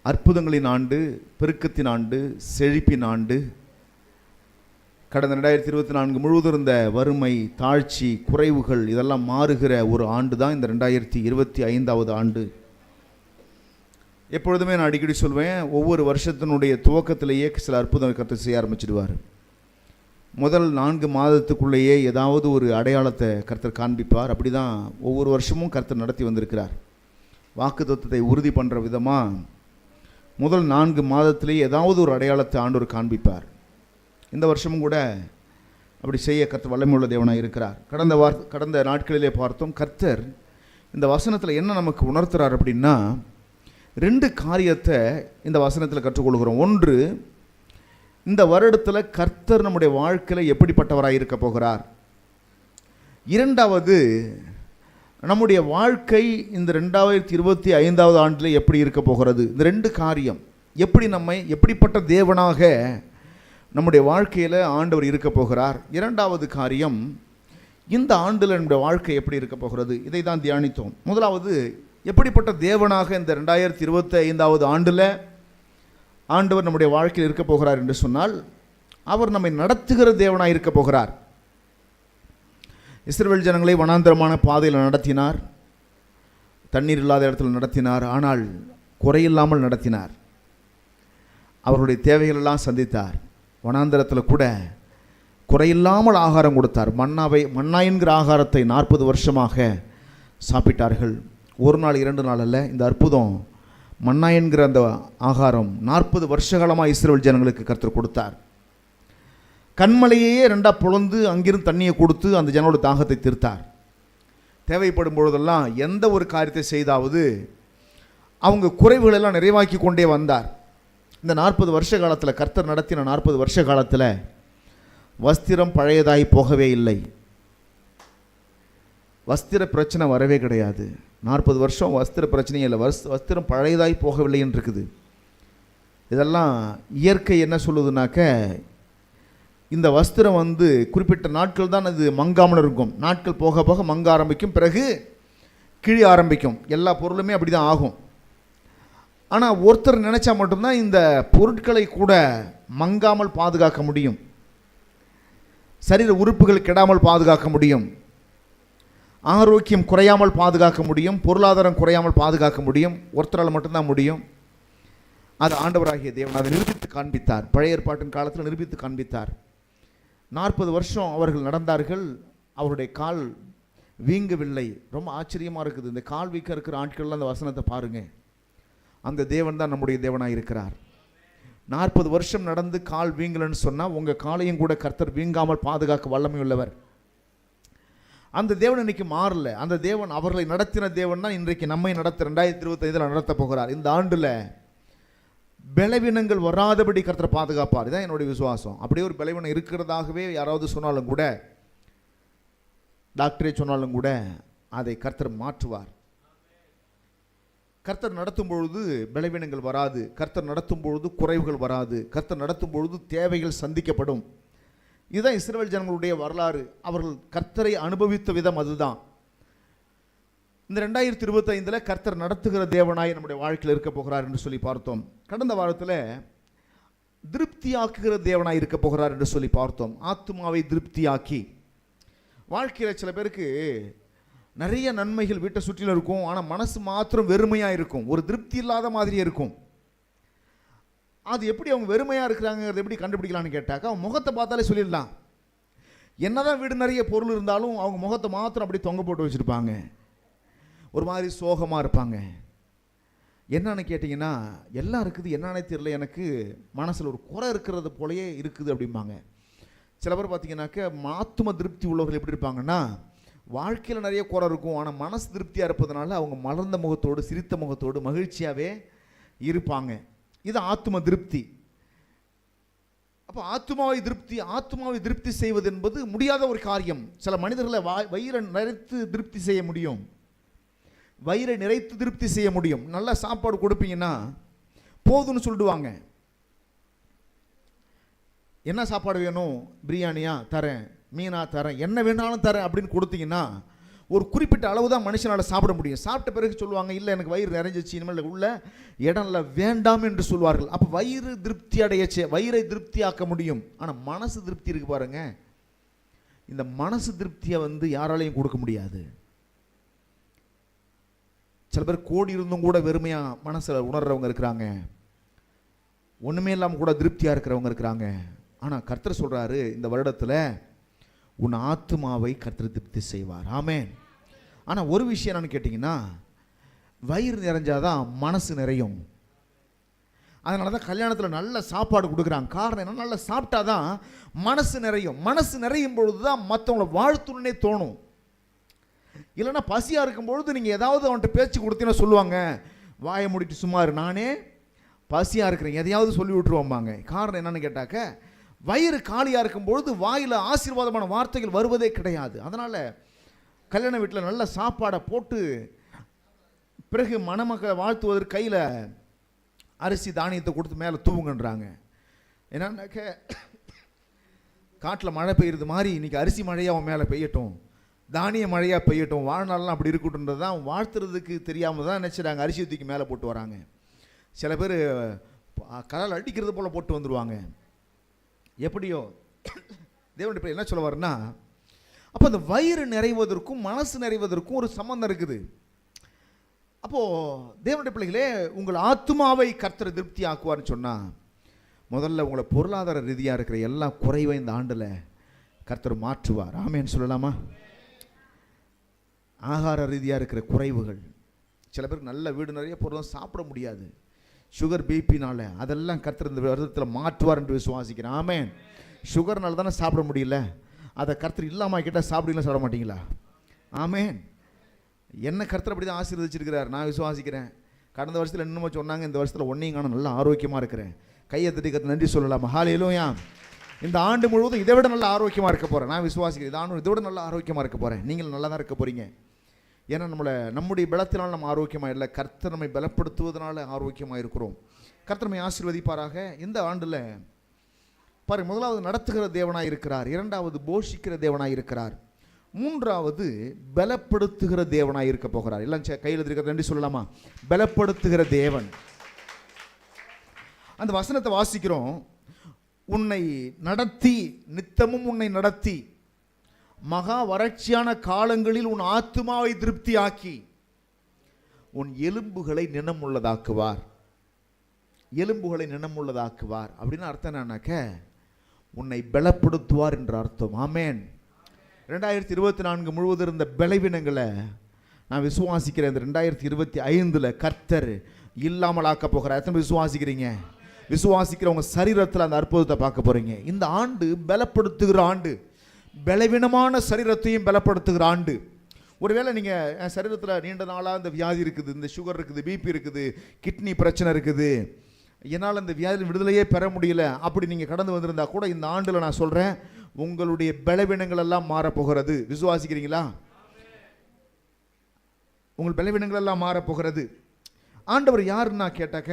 அற்புதங்களின் ஆண்டு, பெருக்கத்தின் ஆண்டு, செழிப்பின் ஆண்டு. கடந்த 2024 முழுவதும் இருந்த வறுமை, தாழ்ச்சி, குறைவுகள் இதெல்லாம் மாறுகிற ஒரு ஆண்டு தான் இந்த 2025வது ஆண்டு. எப்பொழுதுமே நான் அடிக்கடி சொல்வேன், ஒவ்வொரு வருஷத்தினுடைய துவக்கத்திலேயே சில அற்புதம் கர்த்தர் செய்ய ஆரம்பிச்சிடுவார். முதல் 4 மாதத்துக்குள்ளேயே ஏதாவது ஒரு அடையாளத்தை கர்த்தர் காண்பிப்பார். அப்படி தான் ஒவ்வொரு வருஷமும் கர்த்தர் நடத்தி வந்திருக்கிறார். வாக்குத்தத்தத்தை உறுதி பண்ணுற விதமாக முதல் 4 மாதத்திலேயே ஏதாவது ஒரு அடையாளத்தை ஆண்டவர் காண்பிப்பார். இந்த வருஷமும் கூட அப்படி செய்ய கர்த்தர் வல்லமையுள்ள தேவனாக இருக்கிறார். கடந்த நாட்களிலே பார்த்தோம், கர்த்தர் இந்த வசனத்தில் என்ன நமக்கு உணர்த்துறார் அப்படின்னா, 2 காரியத்தை இந்த வசனத்தில் கற்றுக்கொள்கிறோம். ஒன்று, இந்த வருடத்தில் கர்த்தர் நம்முடைய வாழ்க்கையில் எப்படிப்பட்டவராக இருக்க போகிறார். இரண்டாவது, நம்முடைய வாழ்க்கை இந்த 2025வது ஆண்டில் எப்படி இருக்க போகிறது. இந்த 2 காரியம் எப்படிப்பட்ட தேவனாக நம்முடைய வாழ்க்கையில் ஆண்டவர் இருக்க போகிறார். இரண்டாவது காரியம், இந்த ஆண்டில் நம்முடைய வாழ்க்கை எப்படி இருக்க போகிறது. இதை தான் தியானித்தோம். முதலாவது, எப்படிப்பட்ட தேவனாக இந்த 2025வது ஆண்டில் ஆண்டவர் நம்முடைய வாழ்க்கையில் இருக்க போகிறார் என்று சொன்னால், அவர் நம்மை நடத்துகிற தேவனாக இருக்க போகிறார். இஸ்ரவேல் ஜனங்களை வனாந்தரமான பாதையில் நடத்தினார், தண்ணீர் இல்லாத இடத்துல நடத்தினார், ஆனால் குறையில்லாமல் நடத்தினார். அவருடைய தேவைகளெல்லாம் சந்தித்தார். வனாந்தரத்தில் கூட குறையில்லாமல் ஆகாரம் கொடுத்தார். மன்னா என்கிற ஆகாரத்தை 40 வருஷமாக சாப்பிட்டார்கள். ஒரு நாள் 2 நாள் அல்ல. இந்த அற்புதம், மன்னா என்கிற அந்த ஆகாரம் 40 வருஷ காலமாக இஸ்ரவேல் ஜனங்களுக்கு கர்த்தர் கொடுத்தார். கண்மலையே 2 பொளந்து அங்கிருந்து தண்ணியை கொடுத்து அந்த ஜனங்களோட தாகத்தை தீர்த்தார். தேவைப்படும் பொழுதெல்லாம் எந்த ஒரு காரியத்தை செய்தாவது அவங்க குறைவுகளெல்லாம் நிறைவாக்கி கொண்டே வந்தார். இந்த 40 வருஷ காலத்தில், கர்த்தர் நடத்தின 40 வருஷ காலத்தில் வஸ்திரம் பழையதாகி போகவே இல்லை. வஸ்திர பிரச்சனை வரவே கிடையாது. 40 வருஷம் வஸ்திர பிரச்சனையே இல்லை. வஸ்திரம் பழையதாகி போகவில்லை என்று இருக்குது. இதெல்லாம் இயற்கை என்ன சொல்லுதுனாக்க, இந்த வஸ்திரம் குறிப்பிட்ட நாட்கள் தான் அது மங்காமல் இருக்கும். நாட்கள் போக போக மங்க ஆரம்பிக்கும், பிறகு கிழி ஆரம்பிக்கும். எல்லா பொருளுமே அப்படி தான் ஆகும். ஆனால் ஒருத்தர் நினச்சா மட்டும்தான் இந்த பொருட்களை கூட மங்காமல் பாதுகாக்க முடியும், சரீர உறுப்புகள் கெடாமல் பாதுகாக்க முடியும், ஆரோக்கியம் குறையாமல் பாதுகாக்க முடியும், பொருளாதாரம் குறையாமல் பாதுகாக்க முடியும். ஒருத்தரால் மட்டும்தான் முடியும். அது ஆண்டவராகிய தேவன் அதை நிரூபித்து காண்பித்தார். பழைய ஏற்பாட்டின் காலத்தில் நிரூபித்து காண்பித்தார். 40 வருஷம் அவர்கள் நடந்தார்கள். அவருடைய கால் வீங்கவில்லை. ரொம்ப ஆச்சரியமாக இருக்குது. இந்த கால் வீக்க இருக்கிற ஆட்கள்லாம் அந்த வசனத்தை பாருங்கள். அந்த தேவன் தான் நம்முடைய தேவனாக இருக்கிறார். 40 வருஷம் நடந்து கால் வீங்கலன்னு சொன்னால் உங்கள் காலையும் கூட கர்த்தர் வீங்காமல் பாதுகாக்க வல்லமை உள்ளவர். அந்த தேவன் இன்னைக்கு மாறல. அந்த தேவன், அவர்களை நடத்தின தேவன் தான் இன்றைக்கு நம்மை நடத்த 2025 நடத்த போகிறார். இந்த ஆண்டில் பலவீனங்கள் வராதபடி கர்த்தர் பாதுகாப்பார். இதுதான் என்னுடைய விசுவாசம். அப்படியே ஒரு பலவீனம் இருக்கிறதாகவே யாராவது சொன்னாலும் கூட, டாக்டரே சொன்னாலும் கூட, அதை கர்த்தர் மாற்றுவார். கர்த்தர் நடத்தும் பொழுது பலவீனங்கள் வராது. கர்த்தர் நடத்தும் பொழுது குறைவுகள் வராது. கர்த்தர் நடத்தும் பொழுது தேவைகள் சந்திக்கப்படும். இதுதான் இஸ்ரவேல் ஜனங்களுடைய வரலாறு. அவர்கள் கர்த்தரை அனுபவித்த விதம் அதுதான். இந்த 2025 கர்த்தர் நடத்துகிற தேவனாய் நம்முடைய வாழ்க்கையில் இருக்க போகிறார் என்று சொல்லி பார்த்தோம். கடந்த வாரத்தில் திருப்தியாக்குகிற தேவனாய் இருக்க போகிறார் என்று சொல்லி பார்த்தோம். ஆத்துமாவை திருப்தியாக்கி, வாழ்க்கையில் சில பேருக்கு நிறைய நன்மைகள் வீட்டை சுற்றிலும் இருக்கும், ஆனால் மனசு மாத்திரம் வெறுமையாக இருக்கும், ஒரு திருப்தி இல்லாத மாதிரியே இருக்கும். அது எப்படி அவங்க வெறுமையாக இருக்கிறாங்கிறது எப்படி கண்டுபிடிக்கலான்னு கேட்டாக்கா, அவங்க முகத்தை பார்த்தாலே சொல்லிடலாம். என்னதான் வீடு நிறைய பொருள் இருந்தாலும் அவங்க முகத்தை மாத்திரம் அப்படி தொங்க போட்டு வச்சுருப்பாங்க, ஒரு மாதிரி சோகமாக இருப்பாங்க. என்னன்னு கேட்டிங்கன்னா, எல்லாம் இருக்குது, என்னன்னே தெரியல, எனக்கு மனசில் ஒரு குறை இருக்கிறது போலயே இருக்குது அப்படிம்பாங்க. சில பேர் பார்த்தீங்கன்னாக்க ஆத்தும திருப்தி உள்ளவர்கள் எப்படி இருப்பாங்கன்னா, வாழ்க்கையில் நிறைய குறை இருக்கும், ஆனால் மனசு திருப்தியாக இருப்பதனால அவங்க மலர்ந்த முகத்தோடு, சிரித்த முகத்தோடு, மகிழ்ச்சியாகவே இருப்பாங்க. இது ஆத்தும திருப்தி. அப்போ ஆத்துமாவை திருப்தி செய்வது என்பது முடியாத ஒரு காரியம். சில மனிதர்களை வயிறை நிறைத்து திருப்தி செய்ய முடியும், வயிறை நிறைத்து திருப்தி செய்ய முடியும். நல்ல சாப்பாடு கொடுப்பீங்கன்னா போதும்னு சொல்லிடுவாங்க. என்ன சாப்பாடு வேணும், பிரியாணியா தரேன், மீனா தரேன், என்ன வேணாலும் தரேன் அப்படின்னு கொடுத்தீங்கன்னா ஒரு குறிப்பிட்ட அளவு தான் மனுஷனால் சாப்பிட முடியும். சாப்பிட்ட பிறகு சொல்லுவாங்க, இல்லை எனக்கு வயிறு நிறைஞ்சிச்சு, இனிமேல் உள்ள இடம்ல வேண்டாம் என்று சொல்வார்கள். அப்போ வயிறு திருப்தி அடையச்சே, வயிறை திருப்தியாக்க முடியும். ஆனால் மனசு திருப்தி இருக்கு பாருங்க, இந்த மனசு திருப்தியை யாராலையும் கொடுக்க முடியாது. சில பேர் கோடி இருந்தும் கூட வெறுமையாக மனசில் உணர்றவங்க இருக்கிறாங்க, ஒன்றுமே இல்லாமல் கூட திருப்தியாக இருக்கிறவங்க இருக்கிறாங்க. ஆனால் கர்த்தர் சொல்கிறாரு, இந்த வருடத்தில் உன் ஆத்துமாவை கர்த்தர் திருப்தி செய்வார். ஆமென். ஆனால் ஒரு விஷயம் என்னன்னு கேட்டிங்கன்னா, வயிறு நிறைஞ்சாதான் மனசு நிறையும். அதனால தான் கல்யாணத்தில் நல்ல சாப்பாடு கொடுக்குறாங்க. காரணம் என்ன? நல்லா சாப்பிட்டாதான் மனசு நிறையும். மனசு நிறையும் பொழுது தான் மற்றவங்கள வாழ்த்துன்னே தோணும். இல்லைன்னா பசியாக இருக்கும்பொழுது நீங்கள் ஏதாவது அவன்கிட்ட பேச்சு கொடுத்தீங்கன்னா சொல்லுவாங்க, வாயை மூடிட்டு சும்மா இரு, நானே பசியாக இருக்கிறேன், எதையாவது சொல்லி விட்டுருவாங்க. காரணம் என்னன்னு கேட்டாக்க, வயிறு காலியாக இருக்கும்பொழுது வாயில் ஆசீர்வாதமான வார்த்தைகள் வருவதே கிடையாது. அதனால் கல்யாண வீட்டில் நல்ல சாப்பாடை போட்டு பிறகு மணமக்களை வாழ்த்துவதற்கு கையில் அரிசி தானியத்தை கொடுத்து மேலே தூவுங்கன்றாங்க. என்னன்னாக்க, காட்டில் மழை பெய்யுறது மாதிரி இன்றைக்கி அரிசி மழையாக அவன் மேலே பெய்யட்டும், தானிய மழையாக பெய்யட்டும், வாழ்நாள்லாம் அப்படி இருக்கட்டும்ன்றது தான் வாழ்த்துறதுக்கு தெரியாமல் தான் நினச்சிடாங்க அரிசி தூக்கி மேலே போட்டு வராங்க. சில பேர் கடல் அடிக்கிறது போல் போட்டு வந்துடுவாங்க. எப்படியோ தேவனுடைய பிள்ளை என்ன சொல்ல வரனா, அப்போ அந்த வயிறு நிறைவதற்கும் மனசு நிறைவதற்கும் ஒரு சம்பந்தம் இருக்குது. அப்போது தேவனுடைய பிள்ளைகளே, உங்கள் ஆத்துமாவை கர்த்தர் திருப்தி ஆக்குவார்னு சொன்னால், முதல்ல உங்களை பொருளாதார ரீதியாக இருக்கிற எல்லா குறைவை இந்த ஆண்டில் கர்த்தர் மாற்றுவார். ஆமேன்னு சொல்லலாமா? ஆகார ரீதியாக இருக்கிற குறைவுகள், சில பேருக்கு நல்ல வீடு நிறைய பொருளும் சாப்பிட முடியாது, சுகர் பிபினால, அதெல்லாம் கர்த்தர் இந்த வருடத்தில் மாற்றுவார் என்று விசுவாசிக்கிறேன். ஆமென். சுகர்னால தானே சாப்பிட முடியல, அதை கர்த்தர் இல்லாமல் கேட்டால் சாப்பிடலாம், சாப்பிட மாட்டீங்களா? ஆமென். என்ன கர்த்தர் அப்படி தான் ஆசீர்வதிச்சிருக்கிறார், நான் விசுவாசிக்கிறேன். கடந்த வருஷத்தில் இன்னும் சொன்னாங்க, இந்த வருஷத்தில் ஒன்றையும் காண நல்லா ஆரோக்கியமாக இருக்கிறேன். கையை தட்டி கர்த்தர் நன்றி சொல்லலாம். ஹல்லேலூயா. இந்த ஆண்டு முழுவதும் இதை விட நல்ல ஆரோக்கியமாக இருக்க போகிறேன். நான் விசுவாசிக்கிறேன், இந்த ஆண்டு இதை விட நல்ல ஆரோக்கியமாக இருக்க போகிறேன். நீங்கள் நல்லா தான் இருக்க போகிறீங்க. ஏன்னா நம்முடைய பலத்தினால் நம்ம ஆரோக்கியமாக இல்லை, கர்த்தர் நம்மை பலப்படுத்துவதனால ஆரோக்கியமாக இருக்கிறோம். கர்த்தர் நம்மை ஆசீர்வதிப்பாராக. இந்த ஆண்டில் பாரு, முதலாவது நடத்துகிற தேவனாய் இருக்கிறார், இரண்டாவது போஷிக்கிற தேவனாய் இருக்கிறார், மூன்றாவது பலப்படுத்துகிற தேவனாய் இருக்க போகிறார். எல்லாம் கையில் இருக்கிற நன்றி சொல்லலாமா? பலப்படுத்துகிற தேவன். அந்த வசனத்தை வாசிக்கிறோம், உன்னை நடத்தி, நித்தமும் உன்னை நடத்தி, மகா வறட்சியான காலங்களில் உன் ஆத்துமாவை திருப்தி ஆக்கி, உன் எலும்புகளை நினமுள்ளதாக்குவார். எலும்புகளை நினமுள்ளதாக்குவார் அப்படின்னு அர்த்தம் என்னன்னாக்க, உன்னை பலப்படுத்துவார் என்ற அர்த்தம். ஆமேன். 2024 முழுவதும் இருந்த பலவீனங்களை நான் விசுவாசிக்கிறேன், இந்த 2025 கர்த்தர் இல்லாமல் ஆக்க போகிறார். எத்தனை விசுவாசிக்கிறீங்க? விசுவாசிக்கிறவங்க சரீரத்தில் அந்த அற்புதத்தை பார்க்க போறீங்க. இந்த ஆண்டு பலப்படுத்துகிற ஆண்டு, பலவீனமான சரீரத்தையும் பலப்படுத்துகிற ஆண்டு. ஒருவேளை நீங்கள் சரீரத்தில் நீண்ட நாளாக இந்த வியாதி இருக்குது, இந்த சுகர் இருக்குது, பிபி இருக்குது, கிட்னி பிரச்சனை இருக்குது, என்னால் இந்த வியாதியில் விடுதலையே பெற முடியல, அப்படி நீங்கள் கடந்து வந்திருந்தா கூட இந்த ஆண்டில் நான் சொல்கிறேன், உங்களுடைய பலவீனங்கள் எல்லாம் மாறப்போகிறது. விசுவாசிக்கிறீங்களா? உங்கள் பலவீனங்கள் எல்லாம் மாறப்போகிறது. ஆண்டவர் யாருன்னா கேட்டாக்க,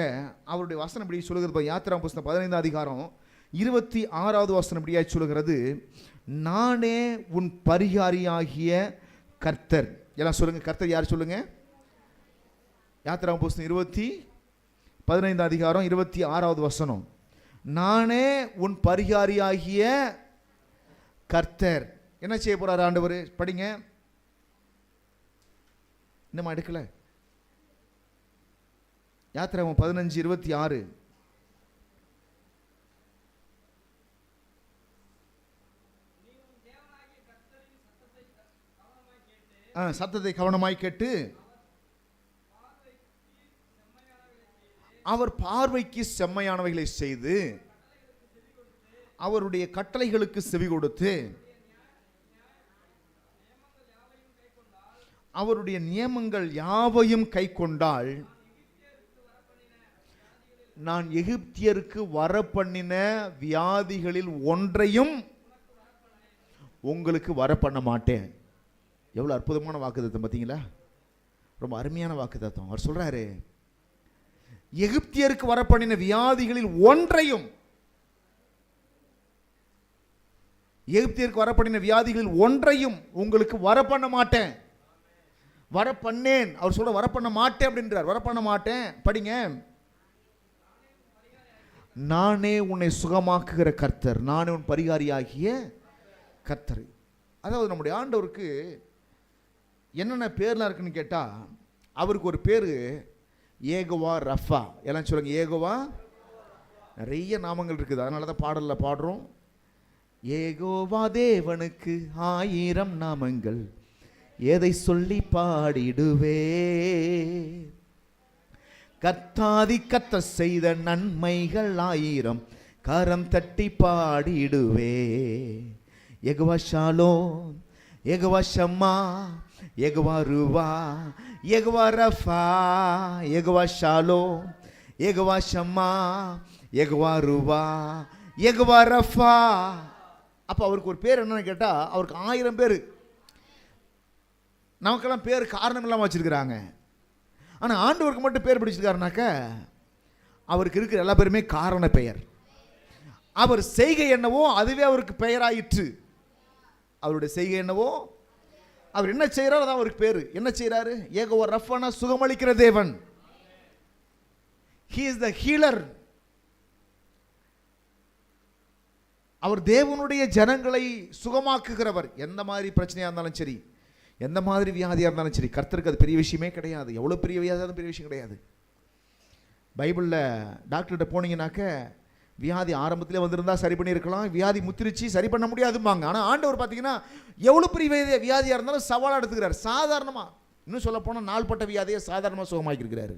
அவருடைய வசனம் இப்படி சொல்லுகிறது. யாத்திராகமம் புஸ்தகம் 15 அதிகாரம் 26வது வசனம் இப்படியாய் சொல்லுகிறது, நானே உன் பரிகாரியாகிய கர்த்தர். எல்லாம் சொல்லுங்க, கர்த்தர் யார் சொல்லுங்க? யாத்திராகமம் புஸ்தகம் 15 அதிகாரம் 26வது வசனம், நானே உன் பரிகாரியாகிய கர்த்தர். என்ன செய்ய போறார் ஆண்டவர்? படிங்க. இன்னும் எடுக்கல. யாத்திராகமம் 15:26. சத்தத்தை கவனமாய் கேட்டு அவர் பார்வைக்கு செம்மையானவைகளை செய்து அவருடைய கட்டளைகளுக்கு செவி கொடுத்து அவருடைய நியமங்கள் யாவையும் கை கொண்டால் நான் எகிப்தியருக்கு வரப்பண்ணின வியாதிகளில் ஒன்றையும் உங்களுக்கு வரப்பண்ண மாட்டேன். எவ்வளோ அற்புதமான வாக்குத்தத்தம் பார்த்தீங்களா? ரொம்ப அருமையான வாக்குத்தத்தம். அவர் சொல்றாரு, எகிப்தியருக்கு வரப்பண்ணின வியாதிகளில் ஒன்றையும், எகிப்தியருக்கு வரப்பண்ணின வியாதிகளில் ஒன்றையும் உங்களுக்கு வரப்பண்ண மாட்டேன். வர பண்ணேன். அவர் சொல்ற வர பண்ண மாட்டேன் அப்படின்றார். வர பண்ண மாட்டேன். படிங்க. நானே உன்னை சுகமாக்குகிற கர்த்தர், நானே உன் பரிகாரியாகிய கர்த்தர். அதாவது நம்முடைய ஆண்டவருக்கு என்னென்ன பேர்லாம் இருக்குன்னு கேட்டால், அவருக்கு ஒரு பேர் ஏகோவா ரஃபா. எல்லாம் சொல்லுங்க, ஏகோவா. நிறைய நாமங்கள் இருக்குது, அதனால தான் பாடலில் பாடுறோம். ஏகோவா தேவனுக்கு 1000 நாமங்கள், எதை சொல்லி பாடிடுவே. கர்த்தாதி கர்த்த செய்த நன்மைகள் 1000, கரம் தட்டி பாடிடுவே. யெகோவா ஷாலோம், யெகோவா ஷம்மா, யெகோவா ருவா, யெகோவா ரஃபா, யெகோவா ஷாலோம், யெகோவா ஷம்மா, யெகோவா ருவா, யெகோவா ரஃபா. அப்போ அவருக்கு ஒரு பேர் என்னன்னு கேட்டால், அவருக்கு 1000 பேர். நமக்கெல்லாம் பேர் காரணம் இல்லாமல் வச்சிருக்கிறாங்க. ஆனால் ஆண்டவருக்கு மட்டும் பேர் பிடிச்சிருக்காருனாக்க, அவருக்கு இருக்கிற எல்லா பேருமே காரண பெயர். அவர் செய்கை என்னவோ அதுவே அவருக்கு பெயராயிற்று. அவருடைய செய்கை என்னவோ, அவர் என்ன செய்கிறார் அதான் அவருக்கு பேர். என்ன செய்கிறாரு? ஏகோவா ரஃபானா, சுகமளிக்கிற தேவன். He is the healer. அவர் தேவனுடைய ஜனங்களை சுகமாக்குகிறவர். எந்த மாதிரி பிரச்சனையாக இருந்தாலும் சரி, எந்த மாதிரி வியாதியாக இருந்தாலும் சரி, கர்த்தருக்கு அது பெரிய விஷயமே கிடையாது. எவ்வளோ பெரிய வியாதியாக பெரிய விஷயம் கிடையாது. பைபிளில் டாக்டர்கிட்ட போனீங்கன்னாக்க, வியாதி ஆரம்பத்திலே வந்திருந்தால் சரி பண்ணியிருக்கலாம், வியாதி முத்திருச்சு சரி பண்ண முடியாதும்பாங்க. ஆனால் ஆண்டவர் பார்த்தீங்கன்னா எவ்வளோ பெரிய வியாதியாக இருந்தாலும் சவாலாக எடுத்துக்கிறார். சாதாரணமாக, இன்னும் சொல்ல போனால் நாள்பட்ட வியாதியை சாதாரணமாக சுகமாக்கியிருக்கிறாரு.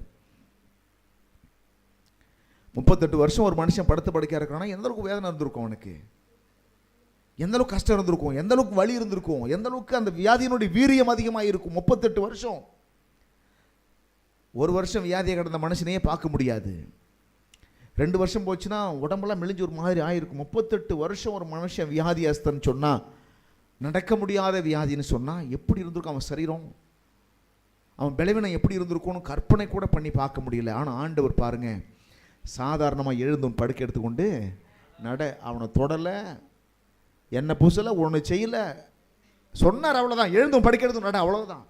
38 வருஷம் ஒரு மனுஷன் படுத்து படுக்கையாக இருக்கிறான்னா எந்த அளவுக்கு வேதனை இருந்திருக்கும் அவனுக்கு, எந்த அளவுக்கு கஷ்டம் இருந்திருக்கும், எந்த அளவுக்கு வலி இருந்திருக்கும், எந்த அளவுக்கு அந்த வியாதியினுடைய வீரியம் அதிகமாக இருக்கும். 38 வருஷம். ஒரு வருஷம் வியாதியை கடந்த மனுஷனையே பார்க்க முடியாது. 2 வருஷம் போச்சுன்னா உடம்பெல்லாம் மெலிஞ்சு ஒரு மாதிரி ஆயிருக்கும். 38 வருஷம் ஒரு மனுஷன் வியாதியஸ்தன்னு சொன்னால், நடக்க முடியாத வியாதின்னு சொன்னால் எப்படி இருந்திருக்கும் அவன் சரீரம், அவன் பலவீனம் எப்படி இருந்திருக்கும்னு கற்பனை கூட பண்ணி பார்க்க முடியல. ஆனால் ஆண்டவர் பாருங்க, சாதாரணமாக எழுந்தும் படுக்கை எடுத்துக்கொண்டு நட. அவனை தொடலை, என்ன பூசலை, ஒன்று செய்யலை, சொன்னார் அவ்வளோதான். எழுந்தும் படுக்கை எடுத்தும் நட, அவ்வளோதான்.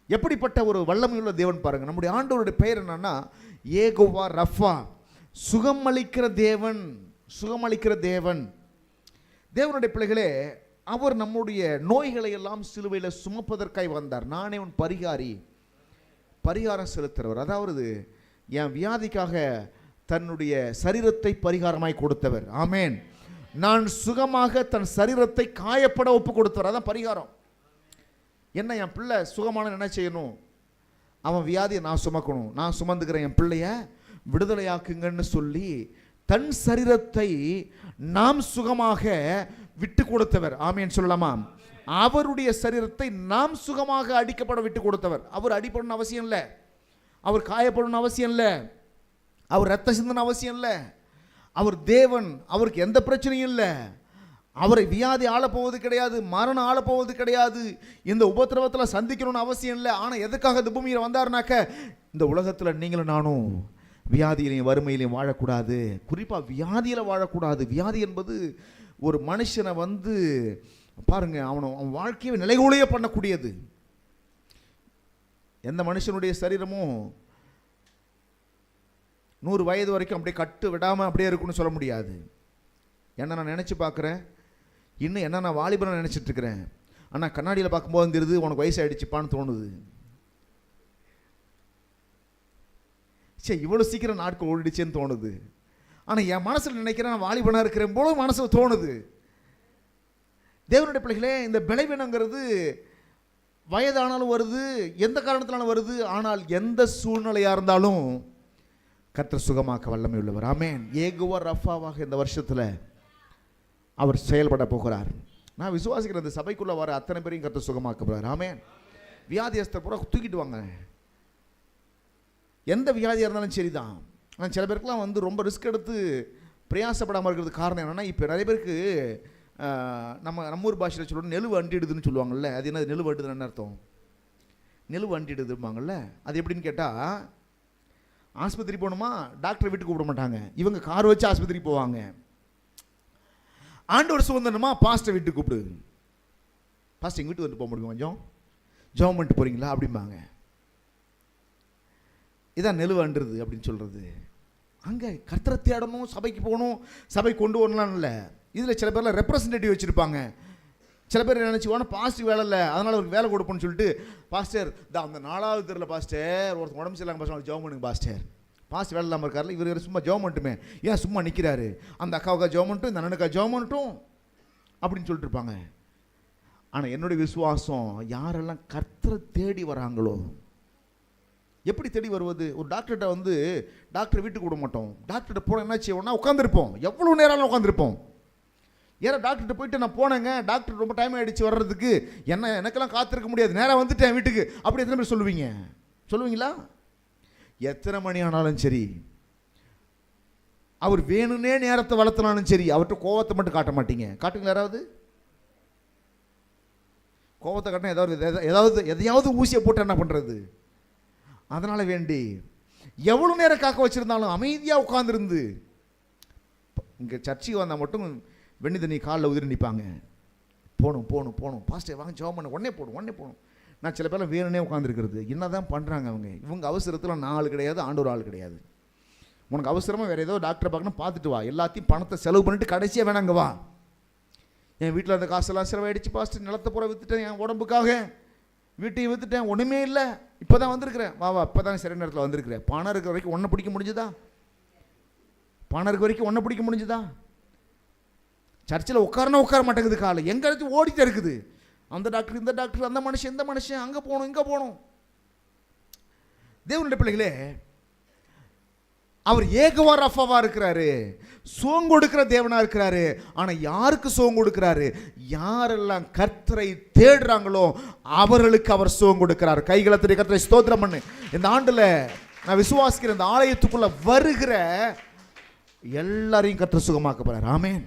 எப்படிப்பட்ட ஒரு வல்லமையுள்ள தேவன் பாருங்க. நம்முடைய ஆண்டவருடைய பெயர் என்னன்னா ஏகோவா ரஃபா, சுகமளிக்கிற தேவன். சுகமளிக்கிற தேவன். தேவனுடைய பிள்ளைகளே, அவர் நம்முடைய நோய்களை எல்லாம் சிலுவையில் சுமப்பதற்காய் வந்தார். நானே உன் பரிகாரி, பரிகாரம் செலுத்துறவர். அதாவது என் வியாதிக்காக தன்னுடைய சரீரத்தை பரிகாரமாய் கொடுத்தவர். ஆமேன். நான் சுகமாக தன் சரீரத்தை காயப்பட ஒப்பு கொடுத்தவர். அதான் பரிகாரம். என்ன, என் பிள்ளை சுகமான என்ன செய்யணும்? அவன் வியாதியை நான் சுமக்கணும், நான் சுமந்துக்கிறேன், என் பிள்ளைய விடுதலையாக்குங்கன்னு சொல்லி தன் சரீரத்தை நாம் சுகமாக விட்டு கொடுத்தவர். ஆமேன் சொல்லலாமா? அவருடைய சரீரத்தை நாம் சுகமாக அடிக்கப்பட விட்டு கொடுத்தவர். அவர் அடிப்படணும் அவசியம் இல்லை, அவர் காயப்படணும் அவசியம் இல்லை, அவர் ரத்த சிந்தன அவசியம் இல்லை. அவர் தேவன், அவருக்கு எந்த பிரச்சனையும் இல்லை. அவரை வியாதி ஆளப்போவது கிடையாது, மரணம் ஆளப்போவது கிடையாது, இந்த உபத்திரவத்தில் சந்திக்கணும்னு அவசியம் இல்லை. ஆனால் எதுக்காக இந்த பூமியில் வந்தாருனாக்க, இந்த உலகத்தில் நீங்களும் நானும் வியாதியிலையும் வறுமையிலையும் வாழக்கூடாது. குறிப்பாக வியாதியில் வாழக்கூடாது. வியாதி என்பது ஒரு மனுஷனை பாருங்க, அவன் வாழ்க்கையை நிலைகுலைய பண்ணக்கூடியது. எந்த மனுஷனுடைய சரீரமும் 100 வயது வரைக்கும் அப்படியே கட்டு விடாமல் அப்படியே இருக்குன்னு சொல்ல முடியாது. என்ன நான் நினச்சி பார்க்குறேன், இன்னும் என்ன நான் வாலிபனை நினச்சிட்டு இருக்கிறேன். ஆனால் கண்ணாடியில் பார்க்கும்போது தெரியுது உனக்கு வயசாகிடுச்சுப்பான்னு தோணுது. சரி, இவ்வளோ சீக்கிரம் நாட்கள் ஓடிடுச்சேன்னு தோணுது. ஆனால் என் மனசில் நினைக்கிறேன் நான் வாலிபனாக இருக்கிறேன் போல மனசில் தோணுது. தேவனுடைய பிள்ளைகளே, இந்த பலவீனங்கிறது வயதானாலும் வருது, எந்த காரணத்தினாலும் வருது. ஆனால் எந்த சூழ்நிலையாக இருந்தாலும் கர்த்தர் சுகமாக்க வல்லமை உள்ளவர். ஆமேன். ஏகோவா ரஃபாவாக இந்த வருஷத்தில் அவர் செயல்பட போகிறார். நான் விசுவாசிக்கிறேன், இந்த சபைக்குள்ளே வர அத்தனை பேரையும் கர்த்தர் சுகமாக்க போகிறார். ஆமேன். வியாதியஸ்தர் பூரா தூக்கிட்டு வாங்க. எந்த வியாதியாக இருந்தாலும் சரி தான். ஆனால் சில பேருக்குலாம் ரொம்ப ரிஸ்க் எடுத்து பிரயாசப்படாமல் இருக்கிறது காரணம் என்னென்னா, இப்போ நிறைய பேருக்கு நம்ம ஊர் பாஷையில் சொல்லணும், நெலுவு அண்டிடுதுன்னு சொல்லுவாங்கள்ல. அது என்ன, நெலுவு அண்டுதுன்னு அர்த்தம்? நெலுவு அண்டிடுதுப்பாங்கள்ல. அது எப்படின்னு கேட்டால், ஆஸ்பத்திரி போகணுமா, டாக்டரை வீட்டுக்கு கூப்பிட மாட்டாங்க, இவங்க கார் வச்சு ஆஸ்பத்திரி போவாங்க. ஆண்டவர் சுதந்திரமா, பாஸ்டர் வீட்டுக்கு கூப்பிடு. பாஸ்டர் எங்கள் வீட்டுக்கு வந்து போக முடியும் கொஞ்சம், ஜெபம் பண்ணிட்டு போகிறீங்களா அப்படிம்பாங்க. இதான் நிலுவன்றது அப்படின்னு சொல்கிறது. அங்கே கர்த்தரை தேடணும், சபைக்கு போகணும், சபை கொண்டு வரலாம் இல்லை. இதில் சில பேர்லாம் ரெப்ரசன்டேட்டிவ் வச்சுருப்பாங்க. சில பேர் நினச்சிக்குவானா பாஸ்டர் வேலை இல்லை, அதனால் அவருக்கு வேலை கொடுப்போன்னு சொல்லிட்டு, பாஸ்டர் அந்த 4வது தெருவில் பாஸ்டர் ஒருத்தர் உடம்பு சரியில்லாமல் பாஸ்டர் ஜெபம் பண்ணுங்க பாஸ்டர் வேலை இல்லாமல் இருக்கார்ல, இவர் சும்மா ஜெபம் பண்ணட்டுமே, ஏன் சும்மா நிற்கிறாரு, அந்த அக்காவுக்கா ஜெபம் பண்ணட்டும், இந்த அண்ணனுக்கா ஜெபம் பண்ணட்டும் அப்படின்னு சொல்லிட்டு இருப்பாங்க. ஆனால் என்னுடைய விசுவாசம், யாரெல்லாம் கர்த்தரை தேடி வராங்களோ. எப்படி தேடி வருவது? ஒரு டாக்டர்கிட்ட வந்து டாக்டர் வீட்டுக்கு விட மாட்டோம். டாக்டர்கிட்ட போனால் என்ன செய்வோம்னா உட்காந்துருப்போம், எவ்வளோ நேரம் உட்காந்துருப்போம். ஏன்னா டாக்டர்கிட்ட போயிட்டு நான் போனேங்க, டாக்டர் ரொம்ப டைம் ஆகிடுச்சு வர்றதுக்கு, எனக்கெல்லாம் காத்திருக்க முடியாது, நேராக வந்துட்டேன் வீட்டுக்கு, அப்படி எத்தனை பேர் சொல்லுவீங்களா? எத்தனை மணி ஆனாலும் சரி, அவர் வேணும்னே நேரத்தை வளர்த்தினாலும் சரி, அவர்கிட்ட கோவத்தை மட்டும் காட்ட மாட்டீங்க. காட்டுங்களா? யாராவது கோவத்தை காட்டினா எதையாவது ஊசியை போட்டு என்ன பண்ணுறது? அதனால் வேண்டி எவ்வளோ நேரம் காக்க வச்சுருந்தாலும் அமைதியாக உட்காந்துருந்து, இங்கே சர்ச்சைக்கு வந்தால் மட்டும் வெண்ணி தண்ணி காலில் உதிரி நிற்பாங்க. போகணும் பாஸ்டர் வாங்க ஜெபம் பண்ண, உடனே போகணும். நான் சில பேர்லாம் வேணும்னே உட்காந்துருக்கிறது. என்ன தான் பண்ணுறாங்க அவங்க? இவங்க அவசரத்தில் நான் ஆள் கிடையாது, ஆண்டவர் ஆள் கிடையாது. உனக்கு அவசரமாக வேறு ஏதோ டாக்டரை பார்க்கணும், பார்த்துட்டு வா, எல்லாத்தையும் பணத்தை செலவு பண்ணிட்டு கடைசியாக வேணாங்க வா. என் வீட்டில் அந்த காசெல்லாம் செலவாயிடுச்சு பாஸ்டர், நிலத்தை பூரா விற்றுட்டேன், என் உடம்புக்காக வீட்டையும் விற்றுட்டேன், ஒன்றுமே இல்லை, இப்போ தான் வந்திருக்கிறேன். வா இப்போ தான் சரி நேரத்தில் வந்திருக்கிறேன். பணம் இருக்கிற வரைக்கும் ஒன்றை பிடிக்க முடிஞ்சுதா? சர்ச்சில் உட்கார மாட்டேங்குது, காலை எங்கேயாச்சும் ஓடிட்டே இருக்குது. அந்த டாக்டர், இந்த டாக்டர், அந்த மனுஷன், இந்த மனுஷன், அங்கே போகணும், இங்கே போகணும். தேவனுடைய பிள்ளைகளே, அவர் ஏகவா ரஃபாவா இருக்கிறாரு, சுகம் கொடுக்கிற தேவனா இருக்கிறாரு. ஆனால் யாருக்கு சுகம் கொடுக்கிறாரு? யாரெல்லாம் கர்த்தரை தேடுறாங்களோ அவர்களுக்கு அவர் சுகம் கொடுக்கிறார். கைகளை தட்டி கர்த்தரை ஸ்தோத்திரம் பண்ணு. இந்த ஆண்டில் நான் விசுவாசிக்கிற இந்த ஆலயத்துக்குள்ள வருகிற எல்லாரையும் கர்த்தர் சுகமாக்க போறார். ஆமென்.